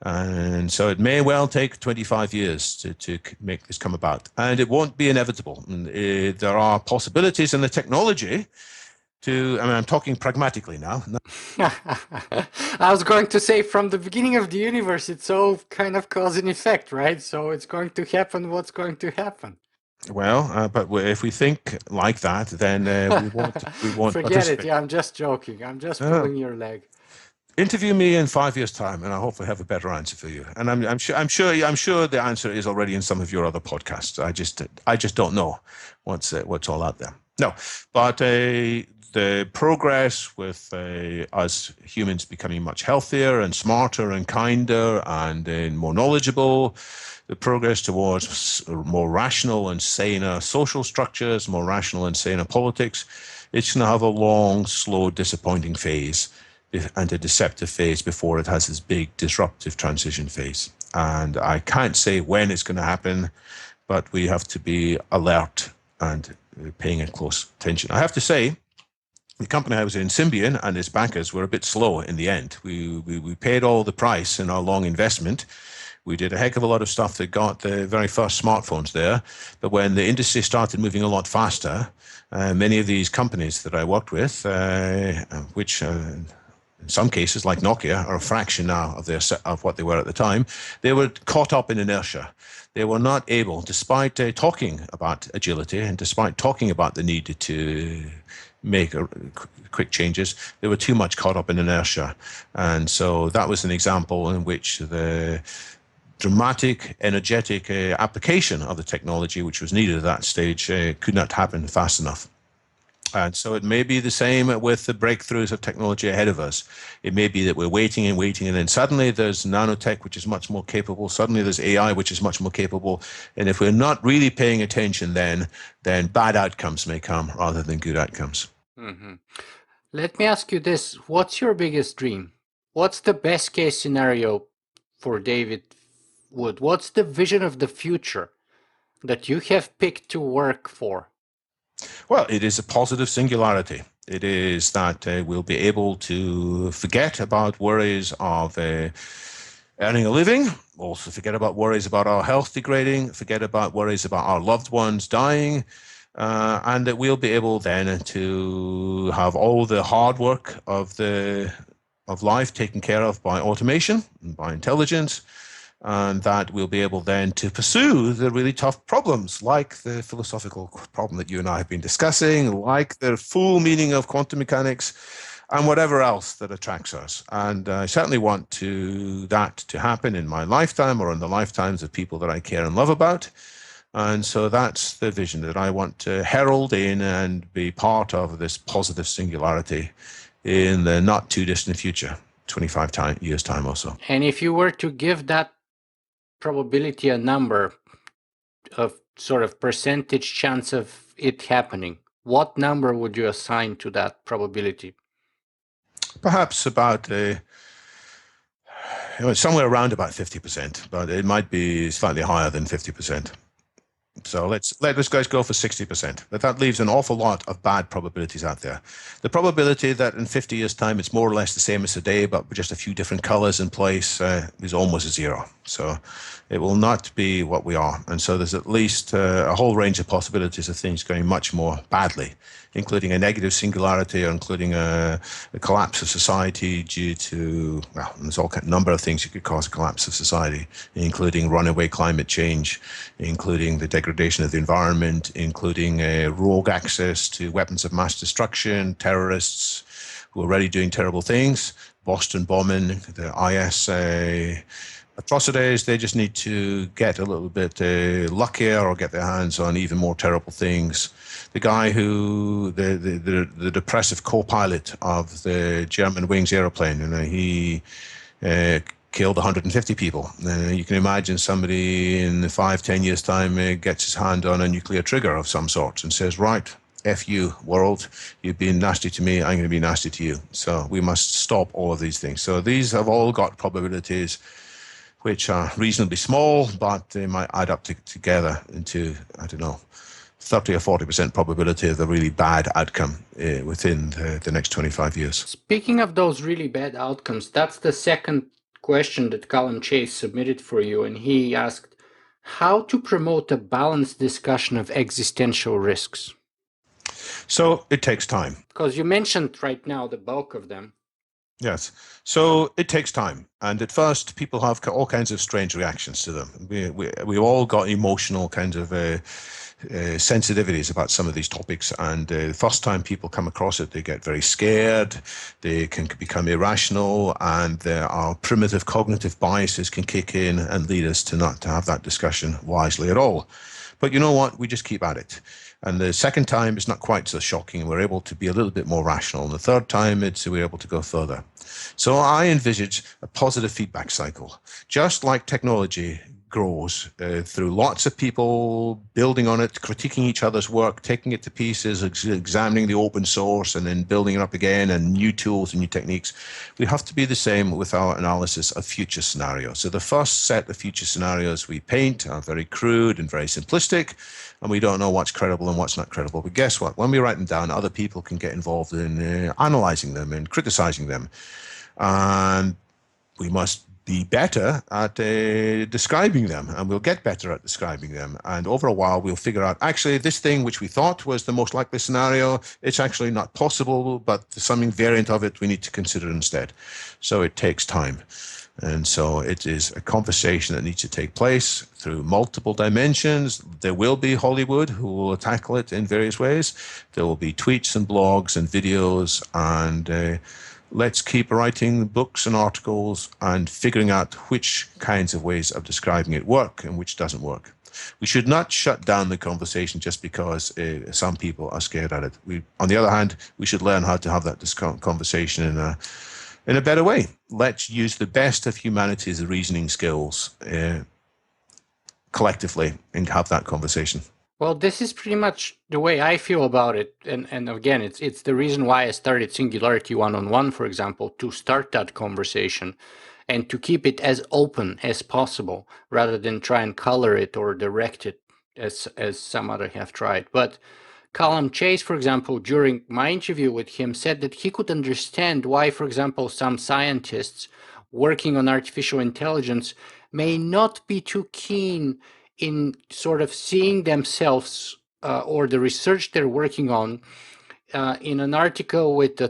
And so it may well take 25 years to make this come about, and it won't be inevitable. There are possibilities in the technology I'm talking pragmatically now. I was going to say from the beginning of the universe, it's all kind of cause and effect, right? So it's going to happen what's going to happen. Well, but if we think like that, then we won't Forget it. participate. Yeah, I'm just joking. I'm just pulling your leg. Interview me in 5 years' time, and I hopefully have a better answer for you. And I'm sure the answer is already in some of your other podcasts. I just don't know what's all out there. No, but the progress with us humans becoming much healthier and smarter and kinder and more knowledgeable, the progress towards more rational and saner social structures, more rational and saner politics, it's going to have a long, slow, disappointing phase and a deceptive phase before it has this big disruptive transition phase. And I can't say when it's going to happen, but we have to be alert and paying a close attention. I have to say, the company I was in, Symbian, and its bankers were a bit slow in the end. We paid all the price in our long investment. We did a heck of a lot of stuff that got the very first smartphones there. But when the industry started moving a lot faster, many of these companies that I worked with, which in some cases, like Nokia, are a fraction now of what they were at the time, they were caught up in inertia. They were not able, despite talking about agility and despite talking about the need to make quick changes, they were too much caught up in inertia. And so that was an example in which the dramatic, energetic application of the technology, which was needed at that stage, could not happen fast enough. And so it may be the same with the breakthroughs of technology ahead of us. It may be that we're waiting, and then suddenly there's nanotech, which is much more capable. Suddenly there's AI, which is much more capable. And if we're not really paying attention, then bad outcomes may come rather than good outcomes. Mm-hmm. Let me ask you this. What's your biggest dream? What's the best case scenario for David Wood? What's the vision of the future that you have picked to work for? Well, it is a positive singularity. It is that we'll be able to forget about worries of earning a living, also forget about worries about our health degrading, forget about worries about our loved ones dying, and that we'll be able then to have all the hard work of life taken care of by automation and by intelligence, and that we'll be able then to pursue the really tough problems, like the philosophical problem that you and I have been discussing, like the full meaning of quantum mechanics, and whatever else that attracts us. And I certainly want that to happen in my lifetime or in the lifetimes of people that I care and love about. And so that's the vision that I want to herald in and be part of this positive singularity in the not too distant future, 25 years time or so. And if you were to give that probability a number of sort of percentage chance of it happening, what number would you assign to that probability? Perhaps about somewhere around about 50%, but it might be slightly higher than 50%. So let this guys go for 60%. But that leaves an awful lot of bad probabilities out there. The probability that in 50 years' time it's more or less the same as today, but with just a few different colors in place, is almost zero. So it will not be what we are. And so there's at least a whole range of possibilities of things going much more badly, including a negative singularity, or including a collapse of society due to, well, there's all kind of number of things that could cause a collapse of society, including runaway climate change, including the degradation of the environment, including rogue access to weapons of mass destruction, terrorists who are already doing terrible things, Boston bombing, the IS atrocities. They just need to get a little bit luckier or get their hands on even more terrible things. The guy who, the depressive co-pilot of the German Wings airplane, he killed 150 people. You can imagine somebody in 5-10 years' time gets his hand on a nuclear trigger of some sort and says, right, F you, world, you've been nasty to me, I'm going to be nasty to you. So we must stop all of these things. So these have all got probabilities which are reasonably small, but they might add up together into, I don't know, 30 or 40% probability of the really bad outcome within the next 25 years. Speaking of those really bad outcomes, that's the second question that Colin Chase submitted for you, and he asked how to promote a balanced discussion of existential risks. So it takes time. Because you mentioned right now the bulk of them. Yes. So it takes time. And at first, people have all kinds of strange reactions to them. We've all got emotional kind of sensitivities about some of these topics. And the first time people come across it, they get very scared. They can become irrational. And there are primitive cognitive biases can kick in and lead us to not to have that discussion wisely at all. But you know what? We just keep at it. And the second time, it's not quite so shocking. We're able to be a little bit more rational. And the third time, we're able to go further. So I envisage a positive feedback cycle, just like technology grows through lots of people building on it, critiquing each other's work, taking it to pieces, examining the open source, and then building it up again, and new tools and new techniques. We have to be the same with our analysis of future scenarios. So the first set of future scenarios we paint are very crude and very simplistic, and we don't know what's credible and what's not credible. But guess what? When we write them down, other people can get involved in analyzing them and criticizing them. And we must be better at describing them, and we'll get better at describing them. And over a while, we'll figure out, actually, this thing which we thought was the most likely scenario, it's actually not possible, but something variant of it we need to consider instead. So it takes time. And so it is a conversation that needs to take place through multiple dimensions. There will be Hollywood who will tackle it in various ways. There will be tweets and blogs and videos, and let's keep writing books and articles and figuring out which kinds of ways of describing it work and which doesn't work. We should not shut down the conversation just because some people are scared at it. On the other hand, we should learn how to have that conversation in a better way. Let's use the best of humanity's reasoning skills collectively and have that conversation. Well, this is pretty much the way I feel about it. And again, it's the reason why I started Singularity One-on-One, for example, to start that conversation and to keep it as open as possible rather than try and color it or direct it as some other have tried. But Colin Chase, for example, during my interview with him, said that he could understand why, for example, some scientists working on artificial intelligence may not be too keen in sort of seeing themselves or the research they're working on in an article with the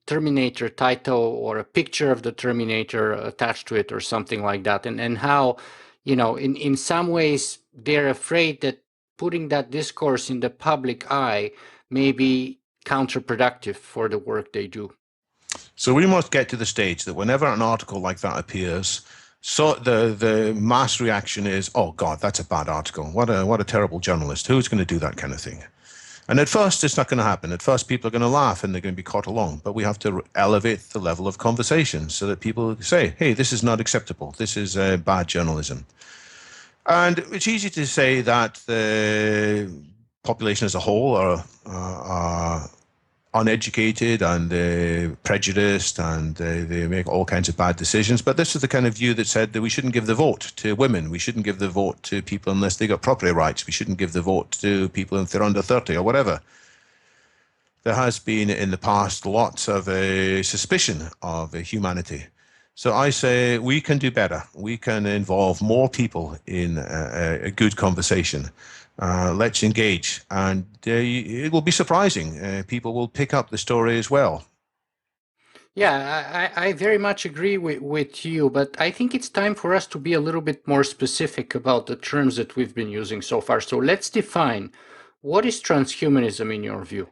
Terminator title or a picture of the Terminator attached to it or something like that, and how, you know, in some ways they're afraid that putting that discourse in the public eye may be counterproductive for the work they do. So we must get to the stage that whenever an article like that appears, so the mass reaction is, oh God, that's a bad article. What a terrible journalist. Who's going to do that kind of thing? And at first, it's not going to happen. At first, people are going to laugh and they're going to be caught along. But we have to elevate the level of conversation so that people say, hey, this is not acceptable. This is bad journalism. And it's easy to say that the population as a whole are uneducated and prejudiced, and they make all kinds of bad decisions. But this is the kind of view that said that we shouldn't give the vote to women. We shouldn't give the vote to people unless they got property rights. We shouldn't give the vote to people if they're under 30 or whatever. There has been in the past lots of suspicion of humanity. So I say we can do better. We can involve more people in a good conversation. Let's engage, and it will be surprising. People will pick up the story as well. Yeah, I very much agree with you, but I think it's time for us to be a little bit more specific about the terms that we've been using so far. So let's define, what is transhumanism in your view?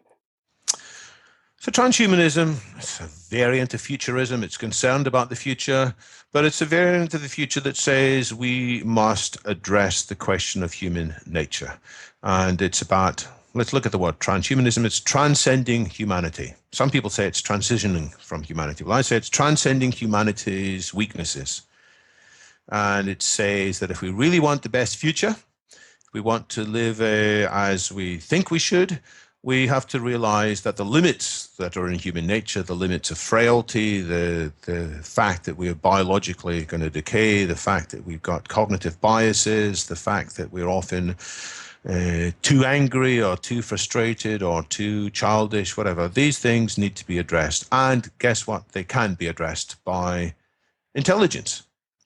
So transhumanism, it's a variant of futurism. It's concerned about the future, but it's a variant of the future that says we must address the question of human nature. And it's about, let's look at the word transhumanism. It's transcending humanity. Some people say it's transitioning from humanity. Well, I say it's transcending humanity's weaknesses. And it says that if we really want the best future, if we want to live as we think we should, we have to realize that the limits that are in human nature, the limits of frailty, the fact that we are biologically going to decay, the fact that we've got cognitive biases, the fact that we're often too angry or too frustrated or too childish, whatever, these things need to be addressed. And guess what? They can be addressed by intelligence,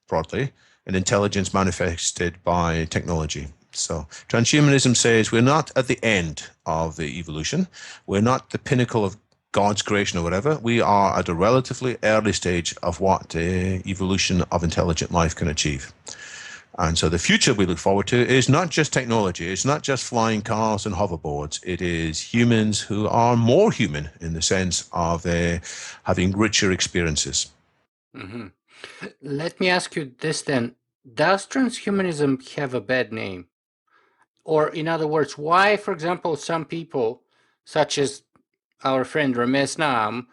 broadly, and intelligence manifested by technology. So transhumanism says we're not at the end of the evolution. We're not the pinnacle of God's creation or whatever. We are at a relatively early stage of what evolution of intelligent life can achieve. And so the future we look forward to is not just technology. It's not just flying cars and hoverboards. It is humans who are more human in the sense of having richer experiences. Mm-hmm. Let me ask you this then. Does transhumanism have a bad name? Or in other words, why, for example, some people, such as our friend Ramesh Naam,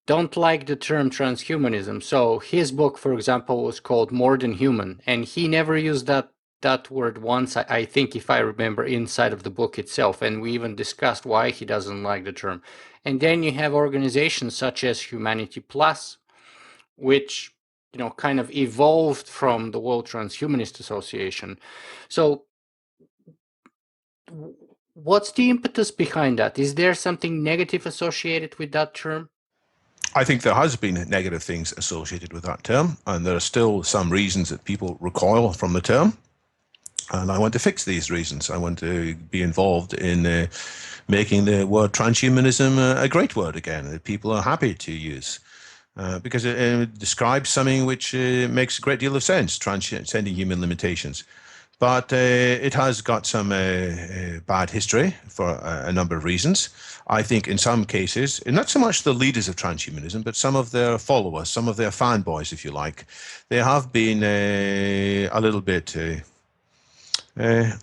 don't like the term transhumanism? So his book, for example, was called More Than Human, and he never used that word once, I think, if I remember, inside of the book itself. And we even discussed why he doesn't like the term. And then you have organizations such as Humanity Plus, which kind of evolved from the World Transhumanist Association. So what's the impetus behind that? Is there something negative associated with that term? I think there has been negative things associated with that term, and there are still some reasons that people recoil from the term. And I want to fix these reasons. I want to be involved in making the word transhumanism a great word again that people are happy to use. Because it describes something which makes a great deal of sense, transcending human limitations. But it has got some bad history for a number of reasons. I think in some cases, not so much the leaders of transhumanism, but some of their followers, some of their fanboys, if you like, they have been a little bit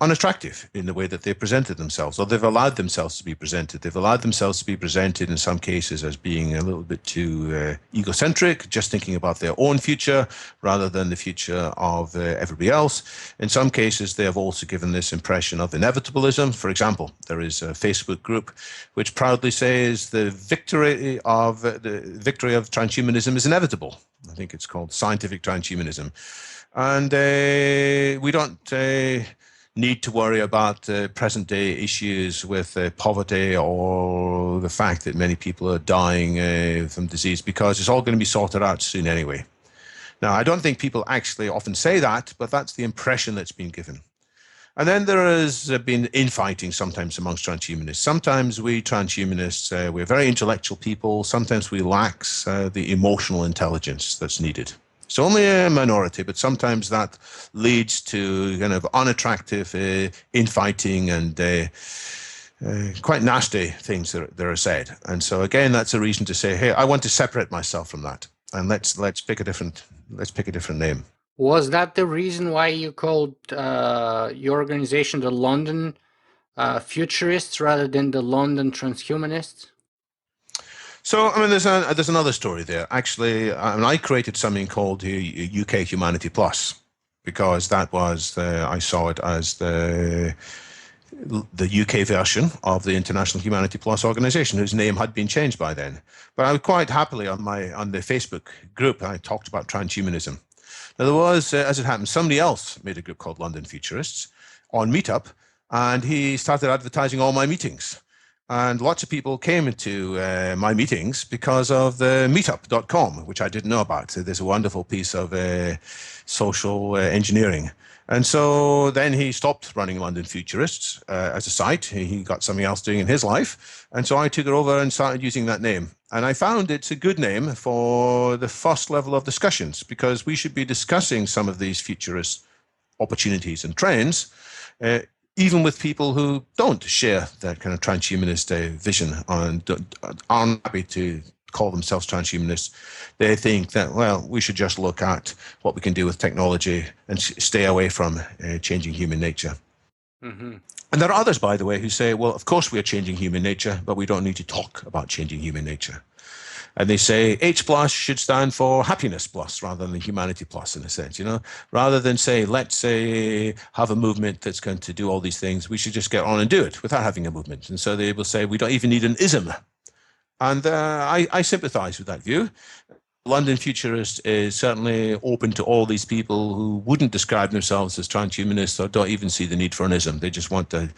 unattractive in the way that they presented themselves, or they've allowed themselves to be presented. They've allowed themselves to be presented in some cases as being a little bit too egocentric, just thinking about their own future rather than the future of everybody else. In some cases, they have also given this impression of inevitabilism. For example, there is a Facebook group which proudly says the victory of transhumanism is inevitable. I think it's called scientific transhumanism. And we don't need to worry about present day issues with poverty or the fact that many people are dying from disease, because it's all going to be sorted out soon anyway. Now, I don't think people actually often say that, but that's the impression that's been given. And then there has been infighting sometimes amongst transhumanists. Sometimes we transhumanists, we're very intellectual people. Sometimes we lack the emotional intelligence that's needed. It's only a minority, but sometimes that leads to kind of unattractive infighting and quite nasty things that are said. And so again, that's a reason to say, hey, I want to separate myself from that, and let's pick a different name. Was that the reason why you called your organization the London Futurists rather than the London Transhumanists? So, I mean, there's another story there. Actually, I created something called UK Humanity Plus, because that was I saw it as the UK version of the International Humanity Plus organization, whose name had been changed by then. But I would quite happily on the Facebook group, I talked about transhumanism. Now there was, as it happened, somebody else made a group called London Futurists on Meetup, and he started advertising all my meetings. And lots of people came into my meetings because of the meetup.com, which I didn't know about. So there's a wonderful piece of social engineering. And so then he stopped running London Futurists as a site. He got something else doing in his life. And so I took it over and started using that name. And I found it's a good name for the first level of discussions, because we should be discussing some of these futurist opportunities and trends, even with people who don't share that kind of transhumanist vision and aren't happy to call themselves transhumanists. They think that, well, we should just look at what we can do with technology and stay away from changing human nature. Mm-hmm. And there are others, by the way, who say, well, of course we are changing human nature, but we don't need to talk about changing human nature. And they say H plus should stand for happiness plus rather than humanity plus, in a sense, you know, rather than say, let's say, have a movement that's going to do all these things. We should just get on and do it without having a movement. And so they will say, we don't even need an ism. And I sympathize with that view. London Futurist is certainly open to all these people who wouldn't describe themselves as transhumanists or don't even see the need for an ism. They just want to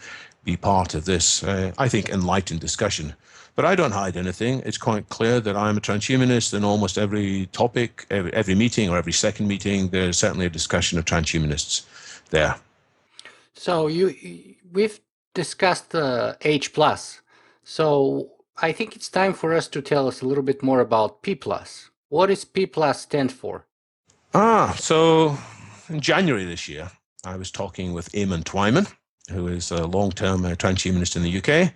be part of this, I think, enlightened discussion. But I don't hide anything. It's quite clear that I'm a transhumanist, and almost every topic, every meeting or every second meeting, there's certainly a discussion of transhumanists there. So we've discussed H plus. So I think it's time for us to tell us a little bit more about P plus. What does P plus stand for? So in January this year, I was talking with Eamon Twyman, who is a long-term transhumanist in the UK.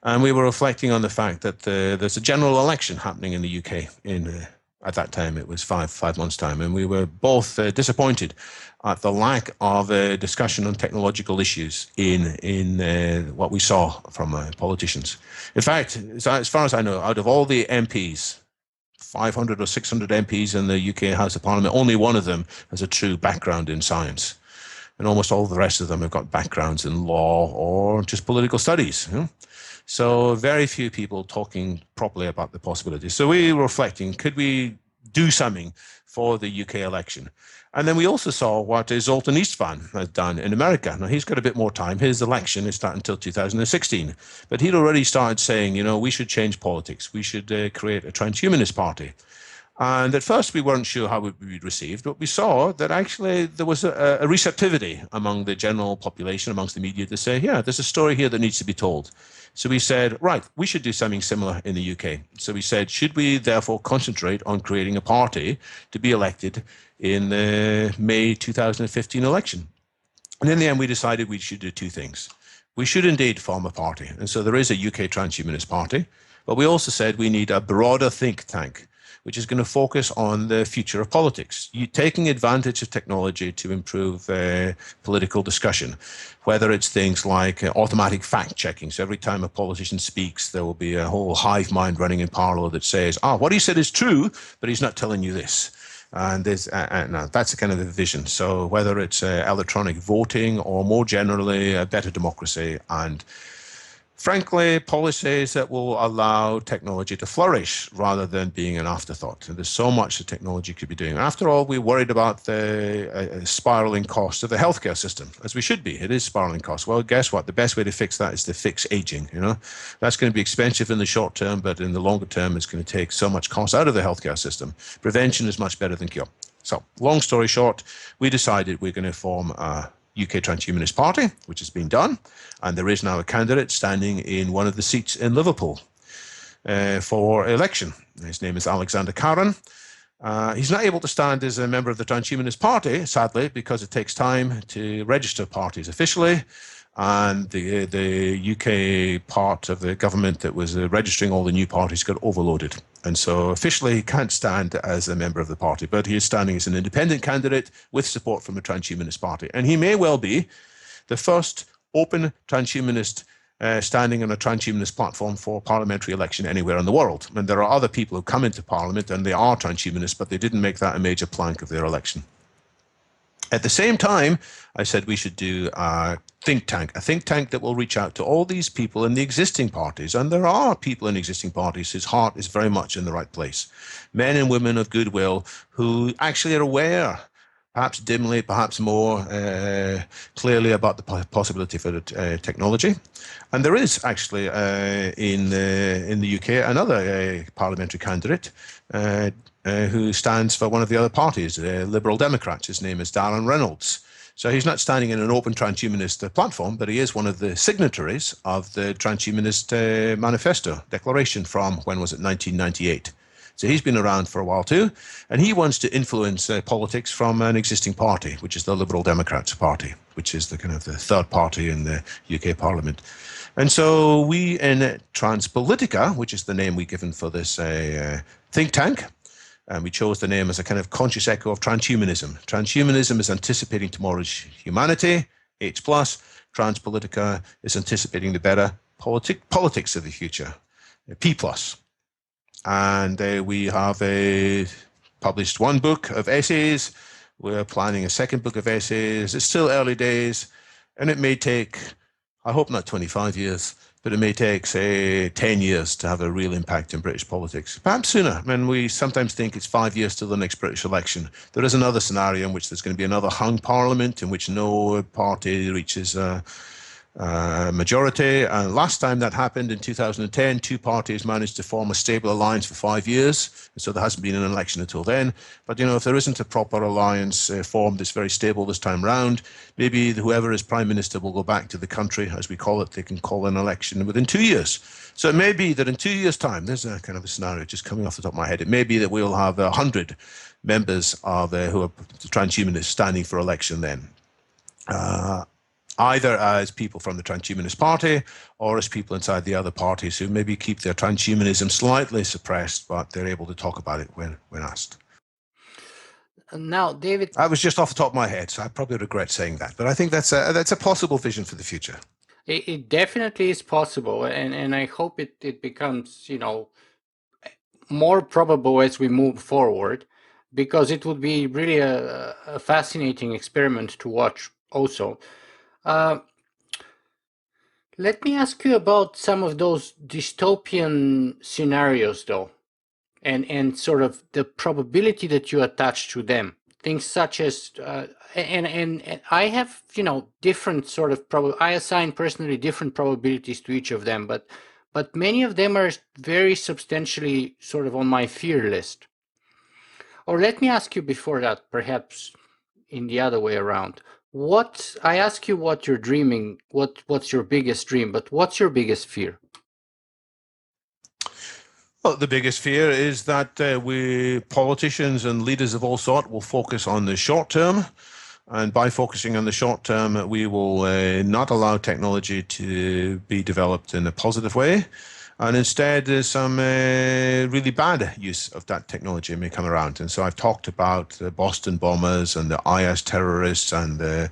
And we were reflecting on the fact that there's a general election happening in the UK. At that time, it was five months' time. And we were both disappointed at the lack of discussion on technological issues in what we saw from politicians. In fact, as far as I know, out of all the MPs, 500 or 600 MPs in the UK House of Parliament, only one of them has a true background in science. And almost all the rest of them have got backgrounds in law or just political studies. You know? So very few people talking properly about the possibilities. So we were reflecting, could we do something for the UK election? And then we also saw what Zoltan Istvan had done in America. Now, he's got a bit more time. His election is not until 2016. But he'd already started saying, you know, we should change politics. We should create a transhumanist party. And at first, we weren't sure how it would be received, but we saw that actually there was a receptivity among the general population, amongst the media, to say, yeah, there's a story here that needs to be told. So we said, right, we should do something similar in the UK. So we said, should we therefore concentrate on creating a party to be elected in the May 2015 election? And in the end, we decided we should do two things. We should indeed form a party. And so there is a UK Transhumanist Party, but we also said we need a broader think tank, which is going to focus on the future of politics, taking advantage of technology to improve political discussion, whether it's things like automatic fact-checking. So every time a politician speaks, there will be a whole hive mind running in parlor that says, what he said is true, but he's not telling you this. And that's a kind of a vision. So whether it's electronic voting or more generally a better democracy and frankly, policies that will allow technology to flourish rather than being an afterthought. And there's so much that technology could be doing. After all, we're worried about the spiraling cost of the healthcare system, as we should be. It is spiraling cost. Well, guess what? The best way to fix that is to fix aging. You know, that's going to be expensive in the short term, but in the longer term, it's going to take so much cost out of the healthcare system. Prevention is much better than cure. So, long story short, we decided we're going to form a UK Transhumanist Party, which has been done, and there is now a candidate standing in one of the seats in Liverpool for election. His name is Alexander Caron. He's not able to stand as a member of the Transhumanist Party, sadly, because it takes time to register parties officially, and the UK part of the government that was registering all the new parties got overloaded. And so officially he can't stand as a member of the party, but he is standing as an independent candidate with support from the Transhumanist Party. And he may well be the first open transhumanist standing on a transhumanist platform for parliamentary election anywhere in the world. And there are other people who come into parliament and they are transhumanists, but they didn't make that a major plank of their election. At the same time, I said we should do a think tank that will reach out to all these people in the existing parties. And there are people in existing parties whose heart is very much in the right place. Men and women of goodwill who actually are aware, perhaps dimly, perhaps more clearly, about the possibility for technology. And there is actually in the UK another parliamentary candidate who stands for one of the other parties, Liberal Democrats. His name is Darren Reynolds. So he's not standing in an open transhumanist platform, but he is one of the signatories of the Transhumanist Manifesto Declaration from, when was it, 1998. So he's been around for a while too, and he wants to influence politics from an existing party, which is the Liberal Democrats Party, which is the kind of the third party in the UK Parliament. And so we in Transpolitica, which is the name we've given for this think tank, and we chose the name as a kind of conscious echo of transhumanism. Transhumanism is anticipating tomorrow's humanity, H+. Transpolitica is anticipating the better politics of the future, P+. And we have published one book of essays. We're planning a second book of essays. It's still early days, and it may take, I hope not 25 years, but it may take, say, 10 years to have a real impact in British politics. Perhaps sooner. I mean, we sometimes think it's 5 years till the next British election. There is another scenario in which there's going to be another hung parliament in which no party reaches majority. And last time that happened in 2010, two parties managed to form a stable alliance for 5 years. So there hasn't been an election until then. But, you know, if there isn't a proper alliance formed that's very stable this time round, maybe whoever is prime minister will go back to the country, as we call it. They can call an election within 2 years. So it may be that in 2 years' time, there's a kind of a scenario just coming off the top of my head. It may be that we'll have 100 members of who are transhumanists standing for election then. Either as people from the Transhumanist Party or as people inside the other parties who maybe keep their transhumanism slightly suppressed, but they're able to talk about it when asked. Now, David, I was just off the top of my head, so I probably regret saying that, but I think that's a possible vision for the future. it definitely is possible, and I hope it becomes, you know, more probable as we move forward, because it would be really a fascinating experiment to watch also. Let me ask you about some of those dystopian scenarios, though, and sort of the probability that you attach to them. Things such as, and I have, you know, different sort of I assign personally different probabilities to each of them, but many of them are very substantially sort of on my fear list. Or let me ask you before that, perhaps in the other way around. I ask you what you're dreaming, what's your biggest dream, but what's your biggest fear? Well, the biggest fear is that we politicians and leaders of all sort will focus on the short term. And by focusing on the short term, we will not allow technology to be developed in a positive way. And instead, some really bad use of that technology may come around. And so I've talked about the Boston bombers and the IS terrorists and the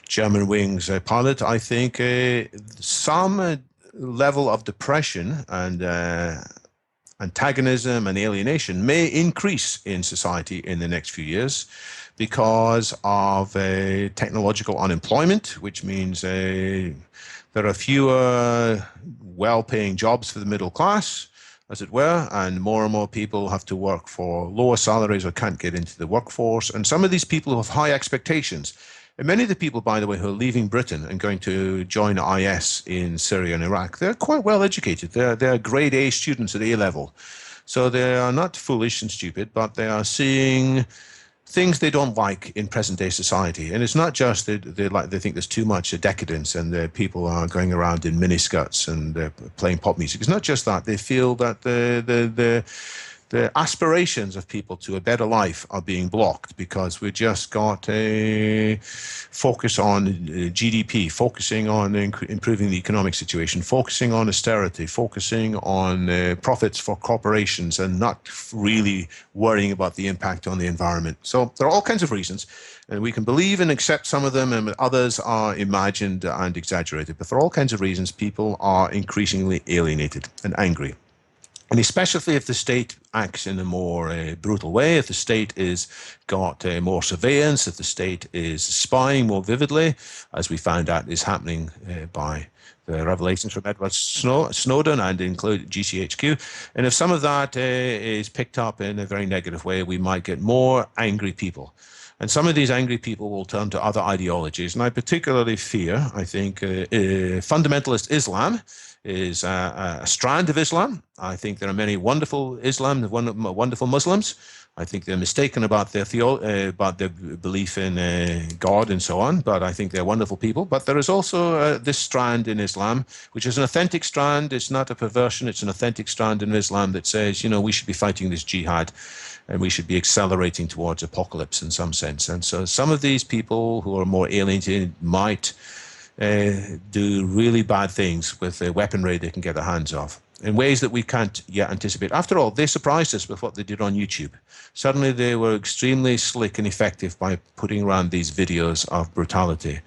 German wings pilot. I think some level of depression and antagonism and alienation may increase in society in the next few years because of technological unemployment, which means there are fewer well-paying jobs for the middle class, as it were, and more people have to work for lower salaries or can't get into the workforce. And some of these people who have high expectations, and many of the people, by the way, who are leaving Britain and going to join IS in Syria and Iraq, they're quite well educated. They're grade A students at A level. So they are not foolish and stupid, but they are seeing things they don't like in present day society. And it's not just they think there's too much decadence and the people are going around in miniskirts and playing pop music. It's not just that. They feel that the aspirations of people to a better life are being blocked because we just got a focus on GDP, focusing on improving the economic situation, focusing on austerity, focusing on profits for corporations and not really worrying about the impact on the environment. So there are all kinds of reasons, and we can believe and accept some of them, and others are imagined and exaggerated. But for all kinds of reasons, people are increasingly alienated and angry. And especially if the state acts in a more brutal way, if the state is got more surveillance, if the state is spying more vividly, as we found out is happening by the revelations from Edward Snowden and include GCHQ. And if some of that is picked up in a very negative way, we might get more angry people. And some of these angry people will turn to other ideologies. And I particularly fear, I think, fundamentalist Islam is a strand of Islam. I think there are many wonderful wonderful Muslims. I think they're mistaken about their about their belief in God and so on, but I think they're wonderful people. But there is also this strand in Islam, which is an authentic strand. It's not a perversion. It's an authentic strand in Islam that says, we should be fighting this jihad and we should be accelerating towards apocalypse in some sense. And so some of these people who are more alienated might do really bad things with the weaponry they can get their hands off in ways that we can't yet anticipate. After all, they surprised us with what they did on YouTube. Suddenly they were extremely slick and effective by putting around these videos of brutality,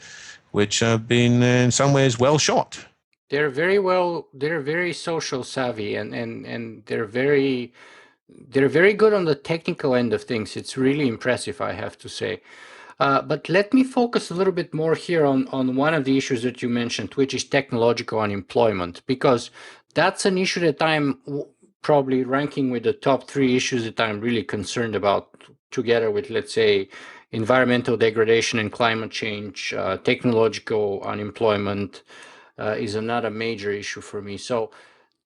which have been in some ways well shot. They're very social savvy, and they're very good on the technical end of things. It's really impressive, I have to say. But let me focus a little bit more here on one of the issues that you mentioned, which is technological unemployment, because that's an issue that I'm probably ranking with the top 3 issues that I'm really concerned about, together with, let's say, environmental degradation and climate change. Technological unemployment is another major issue for me. So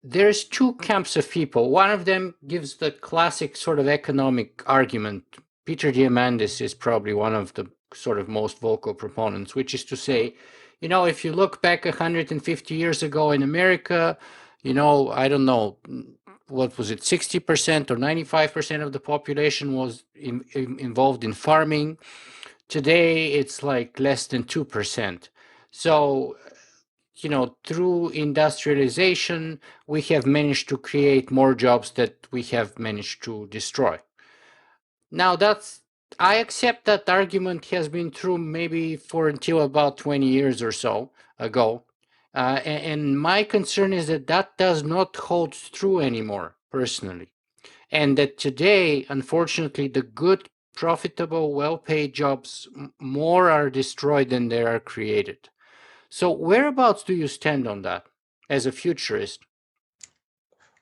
there's 2 camps of people. One of them gives the classic sort of economic argument. Peter Diamandis is probably one of the sort of most vocal proponents, which is to say, if you look back 150 years ago in America, I don't know, what was it, 60% or 95% of the population was involved in farming. Today, it's like less than 2%. So, through industrialization, we have managed to create more jobs that we have managed to destroy. Now, I accept that argument has been true maybe for until about 20 years or so ago. And my concern is that that does not hold true anymore, personally. And that today, unfortunately, the good, profitable, well-paid jobs, more are destroyed than they are created. So whereabouts do you stand on that as a futurist?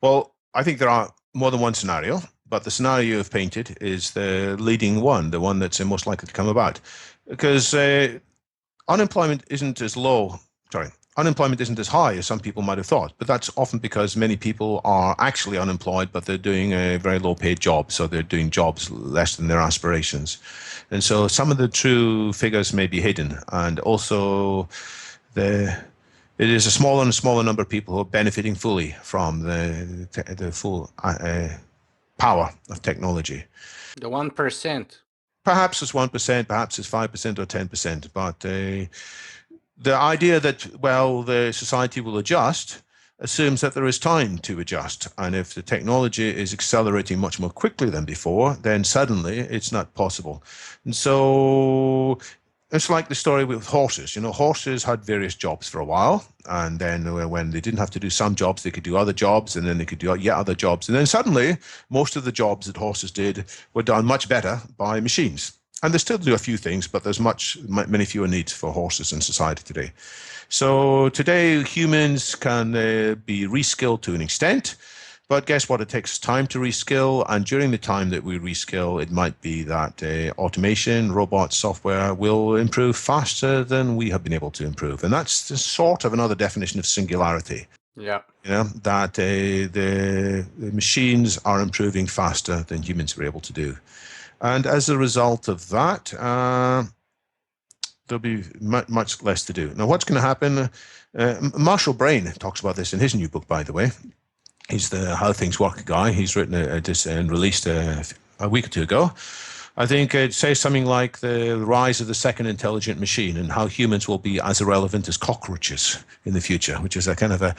Well, I think there are more than one scenario, but the scenario you have painted is the leading one, the one that's most likely to come about. Because unemployment isn't as high as some people might have thought, but that's often because many people are actually unemployed, but they're doing a very low paid job. So they're doing jobs less than their aspirations. And so some of the true figures may be hidden. And also it is a smaller and smaller number of people who are benefiting fully from the full power of technology. The 1%. Perhaps it's 1%, perhaps it's 5% or 10%, but the idea that, the society will adjust assumes that there is time to adjust. And if the technology is accelerating much more quickly than before, then suddenly it's not possible. And so it's like the story with horses. Horses had various jobs for a while, and then when they didn't have to do some jobs, they could do other jobs, and then they could do yet other jobs. And then suddenly, most of the jobs that horses did were done much better by machines. And they still do a few things, but there's many fewer needs for horses in society today. So today, humans can be reskilled to an extent, but guess what? It takes time to reskill, and during the time that we reskill, it might be that automation, robots, software will improve faster than we have been able to improve. And that's sort of another definition of singularity. Yeah. That the machines are improving faster than humans were able to do. And as a result of that, there'll be much less to do. Now, what's going to happen? Marshall Brain talks about this in his new book, by the way. He's the How Things Work guy. He's written this and released a week or 2 ago. I think it says something like the rise of the second intelligent machine and how humans will be as irrelevant as cockroaches in the future, which is a kind of a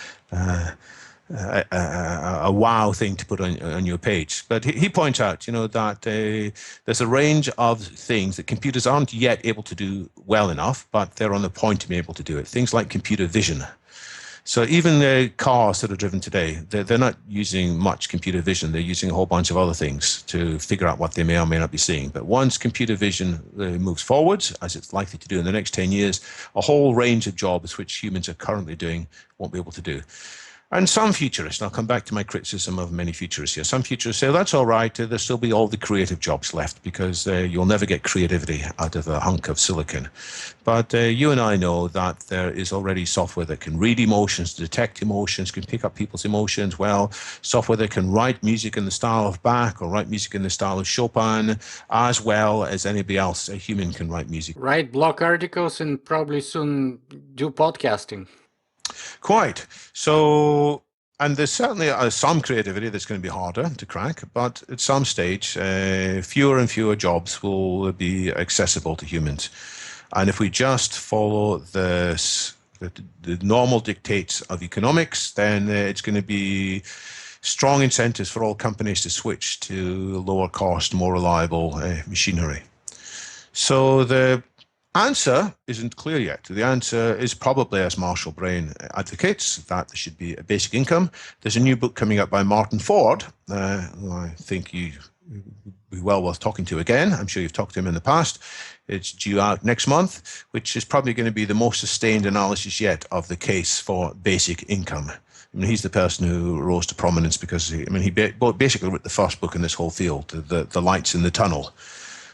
wow thing to put on your page. But he points out, that there's a range of things that computers aren't yet able to do well enough, but they're on the point to be able to do it. Things like computer vision. So even the cars that are driven today, they're not using much computer vision. They're using a whole bunch of other things to figure out what they may or may not be seeing. But once computer vision moves forward, as it's likely to do in the next 10 years, a whole range of jobs which humans are currently doing won't be able to do. And some futurists, and I'll come back to my criticism of many futurists here, some futurists say, that's all right, there'll still be all the creative jobs left because you'll never get creativity out of a hunk of silicon. But you and I know that there is already software that can read emotions, detect emotions, can pick up people's emotions. Well, software that can write music in the style of Bach or write music in the style of Chopin as well as anybody else. A human can write music. Write blog articles and probably soon do podcasting. Quite. So, and there's certainly some creativity that's going to be harder to crack, but at some stage, fewer and fewer jobs will be accessible to humans. And if we just follow the normal dictates of economics, then it's going to be strong incentives for all companies to switch to lower cost, more reliable machinery. So the answer isn't clear yet. The answer is probably, as Marshall Brain advocates, that there should be a basic income. There's a new book coming out by Martin Ford, who I think you be well worth talking to again. I'm sure you've talked to him in the past. It's due out next month, which is probably going to be the most sustained analysis yet of the case for basic income. I mean, he's the person who rose to prominence because he basically wrote the first book in this whole field, the lights in the tunnel,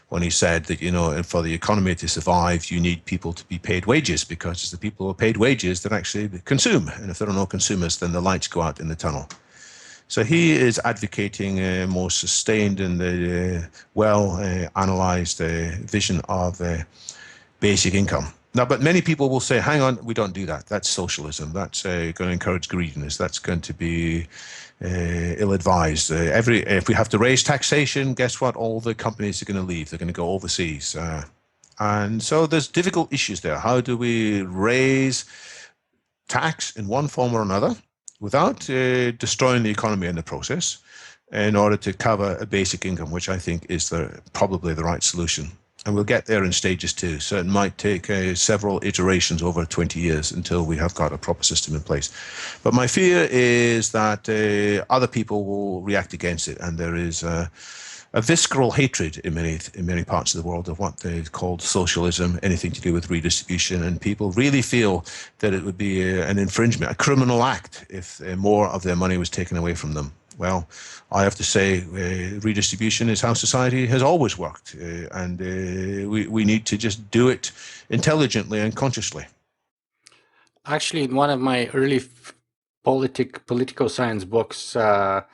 when he said that, you know, for the economy to survive, you need people to be paid wages, because it's the people who are paid wages that actually consume. And if there are no consumers, then the lights go out in the tunnel. So he is advocating a more sustained and well-analyzed vision of basic income. Now, but many people will say, hang on, we don't do that. That's socialism. That's going to encourage greediness. That's going to be ill-advised. If we have to raise taxation, guess what? All the companies are going to leave. They're going to go overseas. And so there's difficult issues there. How do we raise tax in one form or another without destroying the economy in the process in order to cover a basic income, which I think is probably the right solution. And we'll get there in stages too. So it might take several iterations over 20 years until we have got a proper system in place. But my fear is that other people will react against it, and there is a visceral hatred in many parts of the world of what they called socialism, anything to do with redistribution, and people really feel that it would be an infringement, a criminal act, if more of their money was taken away from them. Well, I have to say, redistribution is how society has always worked, and we need to just do it intelligently and consciously. Actually, in one of my early political science books, the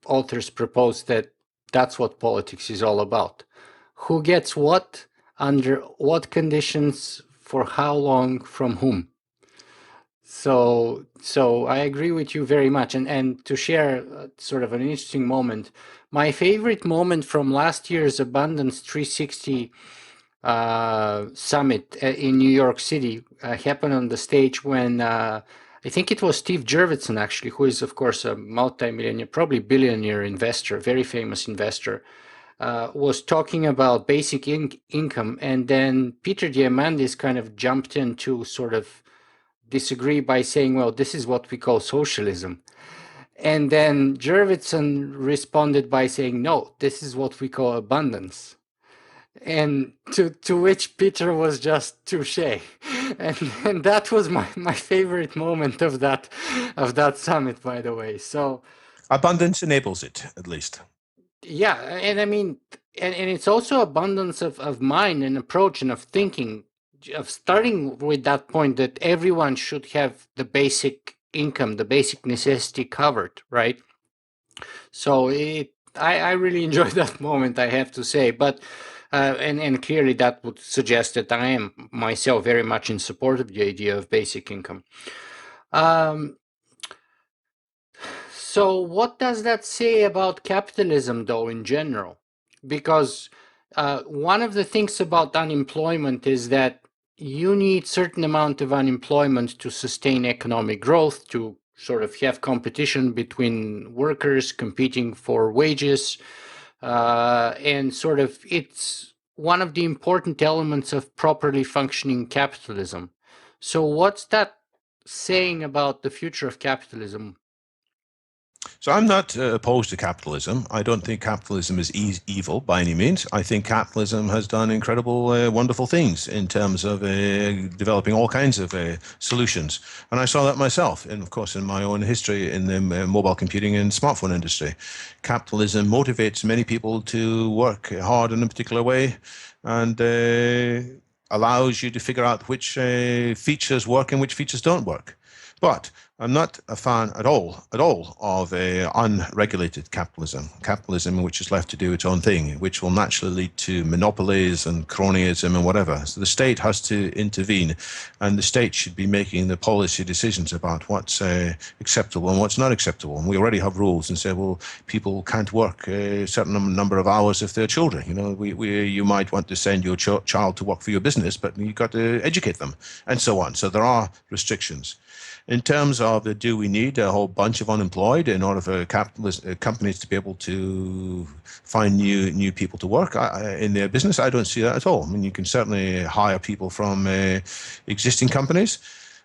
authors proposed that that's what politics is all about. Who gets what, under what conditions, for how long, from whom. So I agree with you very much. And to share sort of an interesting moment, my favorite moment from last year's Abundance 360 summit in New York City happened on the stage when I think it was Steve Jurvetson, actually, who is, of course, a multi-millionaire, probably billionaire investor, very famous investor, was talking about basic income. And then Peter Diamandis kind of jumped in to sort of disagree by saying, well, this is what we call socialism. And then Jurvetson responded by saying, no, this is what we call abundance. And to which Peter was just touche. And that was my favorite moment of that summit, by the way. So Abundance enables it, at least. yeah, and I mean, and it's also abundance of mind and approach and of thinking, of starting with that point that everyone should have the basic income, the basic necessity covered, right? So I really enjoyed that moment, I have to say. But and clearly that would suggest that I am myself very much in support of the idea of basic income. Um, so what does that say about capitalism, though, in general? Because one of the things about unemployment is that you need certain amount of unemployment to sustain economic growth, to sort of have competition between workers competing for wages, and sort of it's one of the important elements of properly functioning capitalism. So what's that saying about the future of capitalism? So I'm not opposed to capitalism. I don't think capitalism is evil by any means. I think capitalism has done incredible, wonderful things in terms of developing all kinds of solutions. And I saw that myself, and of course, in my own history in the mobile computing and smartphone industry. Capitalism motivates many people to work hard in a particular way, and allows you to figure out which features work and which features don't work. But I'm not a fan at all of unregulated capitalism which is left to do its own thing, which will naturally lead to monopolies and cronyism and whatever. So the state has to intervene, and the state should be making the policy decisions about what's acceptable and what's not acceptable. And we already have rules and say, well, people can't work a certain number of hours if they're children. You know, you might want to send your child to work for your business, but you've got to educate them, and so on. So there are restrictions. In terms of do we need a whole bunch of unemployed in order for capitalist companies to be able to find new people to work in their business? I don't see that at all. I mean, you can certainly hire people from existing companies.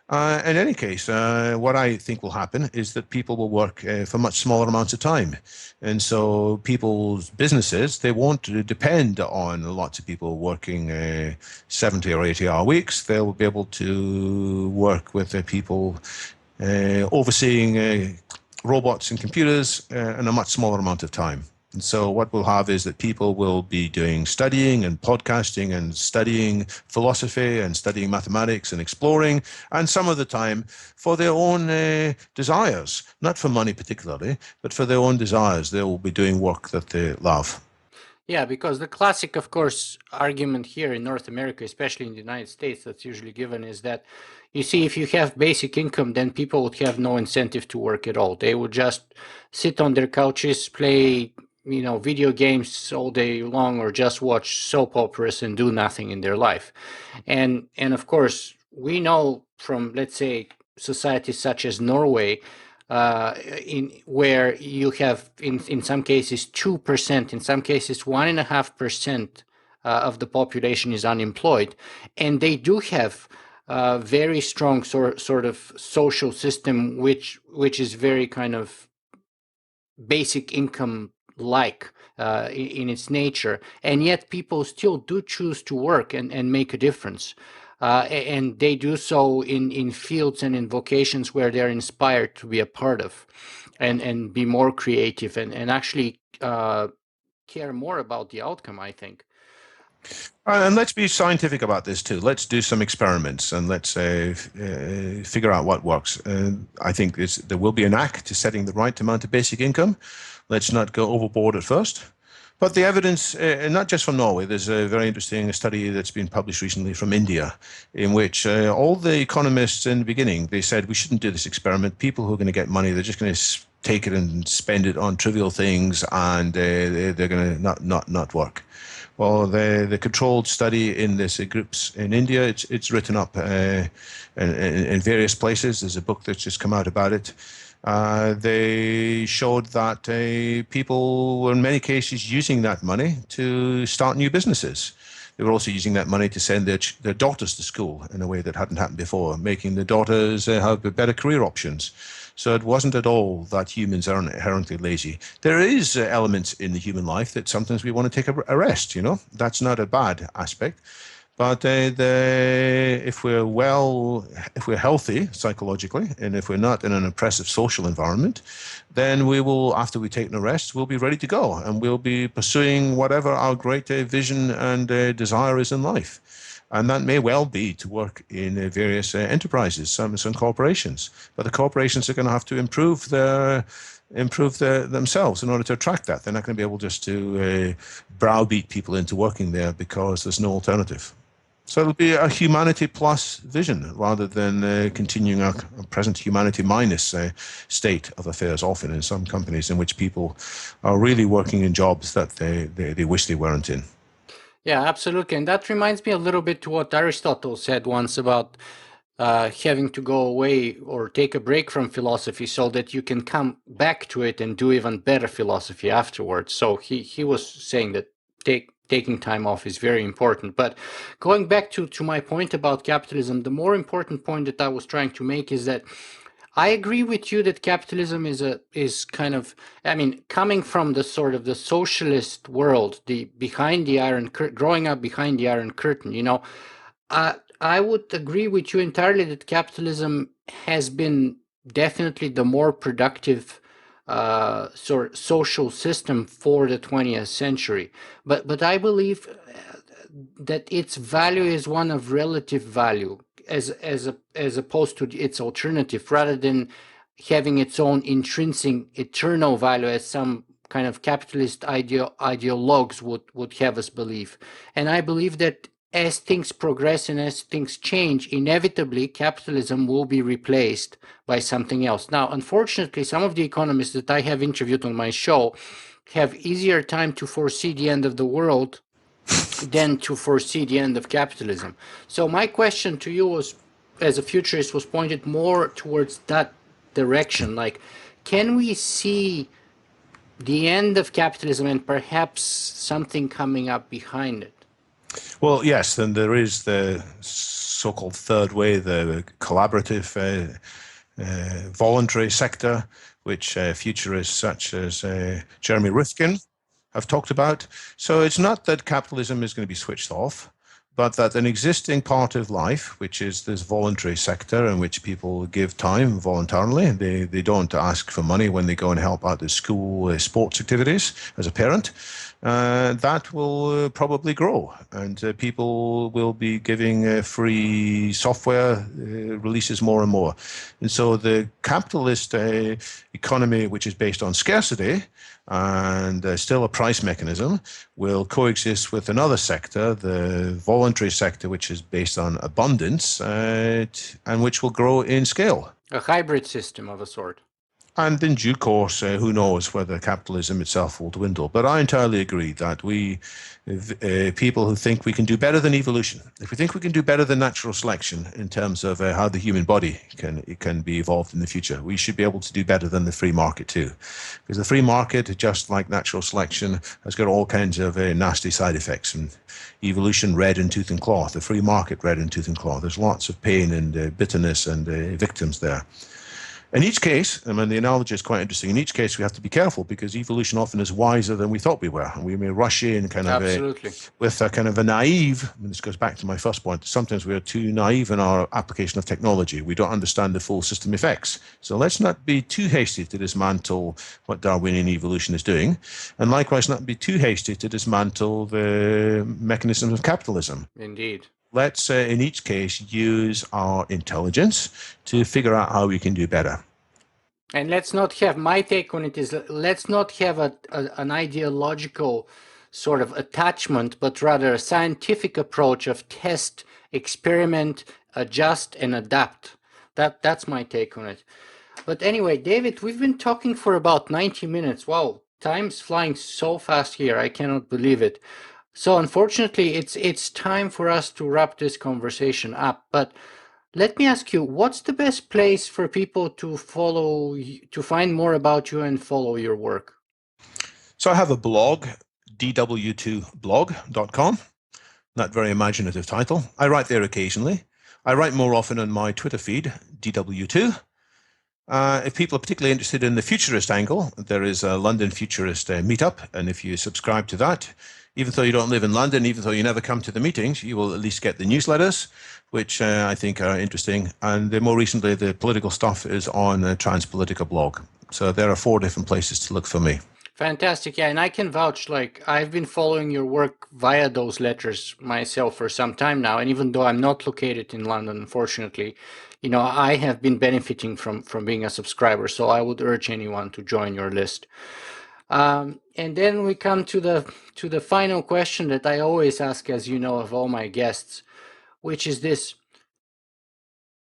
In any case, what I think will happen is that people will work for much smaller amounts of time. And so people's businesses, they won't depend on lots of people working 70 or 80-hour weeks. They'll be able to work with people overseeing robots and computers in a much smaller amount of time. And so what we'll have is that people will be doing studying and podcasting and studying philosophy and studying mathematics and exploring, and some of the time for their own desires, not for money particularly, but for their own desires. They will be doing work that they love. Yeah, because the classic, of course, argument here in North America, especially in the United States, that's usually given is that, you see, if you have basic income, then people would have no incentive to work at all. They would just sit on their couches, play, video games all day long, or just watch soap operas and do nothing in their life. And of course, we know from, let's say, societies such as Norway, in where you have in some cases 2%, in some cases 1.5% of the population is unemployed, and they do have a very strong sort of social system which is very kind of basic income like in its nature, and yet people still do choose to work and make a difference. And they do so in fields and in vocations where they're inspired to be a part of, and be more creative, and actually care more about the outcome, I think. And let's be scientific about this too. Let's do some experiments and let's figure out what works. I think there will be a knack to setting the right amount of basic income. Let's not go overboard at first. But the evidence, not just from Norway, there's a very interesting study that's been published recently from India, in which all the economists in the beginning, they said we shouldn't do this experiment. People who are going to get money, they're just going to take it and spend it on trivial things, and they're going to not work. Well, the controlled study in this groups in India, it's written up in various places. There's a book that's just come out about it. They showed that people were in many cases using that money to start new businesses. They were also using that money to send their daughters to school in a way that hadn't happened before, making the daughters have better career options. So it wasn't at all that humans are inherently lazy. There is elements in the human life that sometimes we want to take a rest, you know. That's not a bad aspect. But if we're healthy psychologically, and if we're not in an oppressive social environment, then we will, after we take a rest, we'll be ready to go, and we'll be pursuing whatever our great vision and desire is in life. And that may well be to work in various enterprises, some corporations. But the corporations are going to have to improve themselves in order to attract that. They're not going to be able just to browbeat people into working there because there's no alternative. So it'll be a humanity plus vision rather than continuing a present humanity minus state of affairs, often in some companies in which people are really working in jobs that they wish they weren't in. Yeah, absolutely. And that reminds me a little bit to what Aristotle said once about having to go away or take a break from philosophy so that you can come back to it and do even better philosophy afterwards. So he was saying that taking time off is very important. But going back to my point about capitalism, the more important point that I was trying to make is that I agree with you that capitalism is kind of, I mean, coming from the sort of the socialist world, the behind the iron curtain, growing up behind the iron curtain, you know, I would agree with you entirely that capitalism has been definitely the more productive sort of social system for the 20th century. But I believe that its value is one of relative value as opposed to its alternative, rather than having its own intrinsic eternal value as some kind of capitalist ideologues would have us believe. And I believe that as things progress and as things change, inevitably capitalism will be replaced by something else. Now, unfortunately, some of the economists that I have interviewed on my show have easier time to foresee the end of the world than to foresee the end of capitalism. So my question to you was, as a futurist, was pointed more towards that direction. Like, can we see the end of capitalism and perhaps something coming up behind it? Well, yes, then there is the so-called third way, the collaborative, voluntary sector, which futurists such as Jeremy Rifkin have talked about. So it's not that capitalism is going to be switched off, but that an existing part of life, which is this voluntary sector in which people give time voluntarily, they don't ask for money when they go and help out the school sports activities as a parent, that will probably grow, and people will be giving free software releases more and more. And so the capitalist economy, which is based on scarcity and still a price mechanism, will coexist with another sector, the voluntary sector, which is based on abundance and which will grow in scale. A hybrid system of a sort. And in due course, who knows whether capitalism itself will dwindle. But I entirely agree that we, people who think we can do better than evolution, if we think we can do better than natural selection in terms of how the human body can be evolved in the future, we should be able to do better than the free market too. Because the free market, just like natural selection, has got all kinds of nasty side effects. And evolution red in tooth and claw, the free market red in tooth and claw. There's lots of pain and bitterness and victims there. In each case, I mean, the analogy is quite interesting. In each case, we have to be careful because evolution often is wiser than we thought we were. And we may rush in kind of with a kind of a naive, I mean, this goes back to my first point, sometimes we are too naive in our application of technology. We don't understand the full system effects. So let's not be too hasty to dismantle what Darwinian evolution is doing. And likewise, not be too hasty to dismantle the mechanisms of capitalism. Indeed. Let's, in each case, use our intelligence to figure out how we can do better. And let's not have, my take on it is, let's not have an ideological sort of attachment, but rather a scientific approach of test, experiment, adjust, and adapt. That's my take on it. But anyway, David, we've been talking for about 90 minutes. Wow, time's flying so fast here. I cannot believe it. So unfortunately, it's time for us to wrap this conversation up. But let me ask you, what's the best place for people to follow, to find more about you and follow your work? So I have a blog, dw2blog.com. Not very imaginative title. I write there occasionally. I write more often on my Twitter feed, dw2. If people are particularly interested in the futurist angle, there is a London Futurist meetup, and if you subscribe to that, even though you don't live in London, even though you never come to the meetings, you will at least get the newsletters, which I think are interesting. And more recently, the political stuff is on the Transpolitica blog. So there are 4 different places to look for me. Fantastic. Yeah, and I can vouch, like, I've been following your work via those letters myself for some time now. And even though I'm not located in London, unfortunately, you know, I have been benefiting from being a subscriber. So I would urge anyone to join your list. And then we come to the final question that I always ask, as you know, of all my guests, which is this: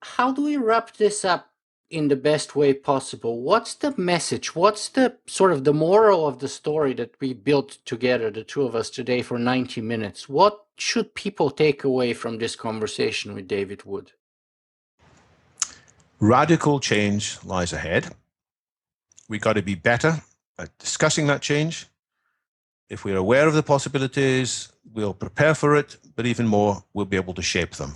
how do we wrap this up in the best way possible? What's the message? What's the sort of the moral of the story that we built together, the two of us today, for 90 minutes? What should people take away from this conversation with David Wood? Radical change lies ahead. We got to be better at discussing that change, If we're aware of the possibilities, we'll prepare for it, but even more, we'll be able to shape them.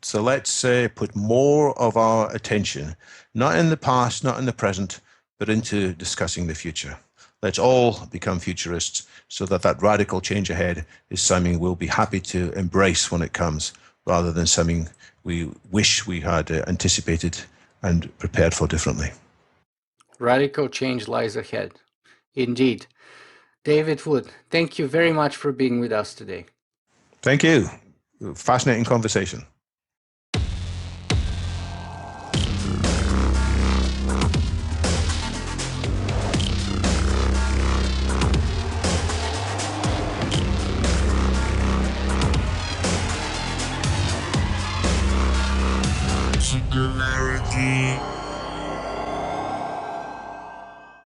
So let's put more of our attention, not in the past, not in the present, but into discussing the future. Let's all become futurists so that that radical change ahead is something we'll be happy to embrace when it comes, rather than something we wish we had anticipated and prepared for differently. Radical change lies ahead. Indeed. David Wood, thank you very much for being with us today. Thank you. Fascinating conversation. Singularity.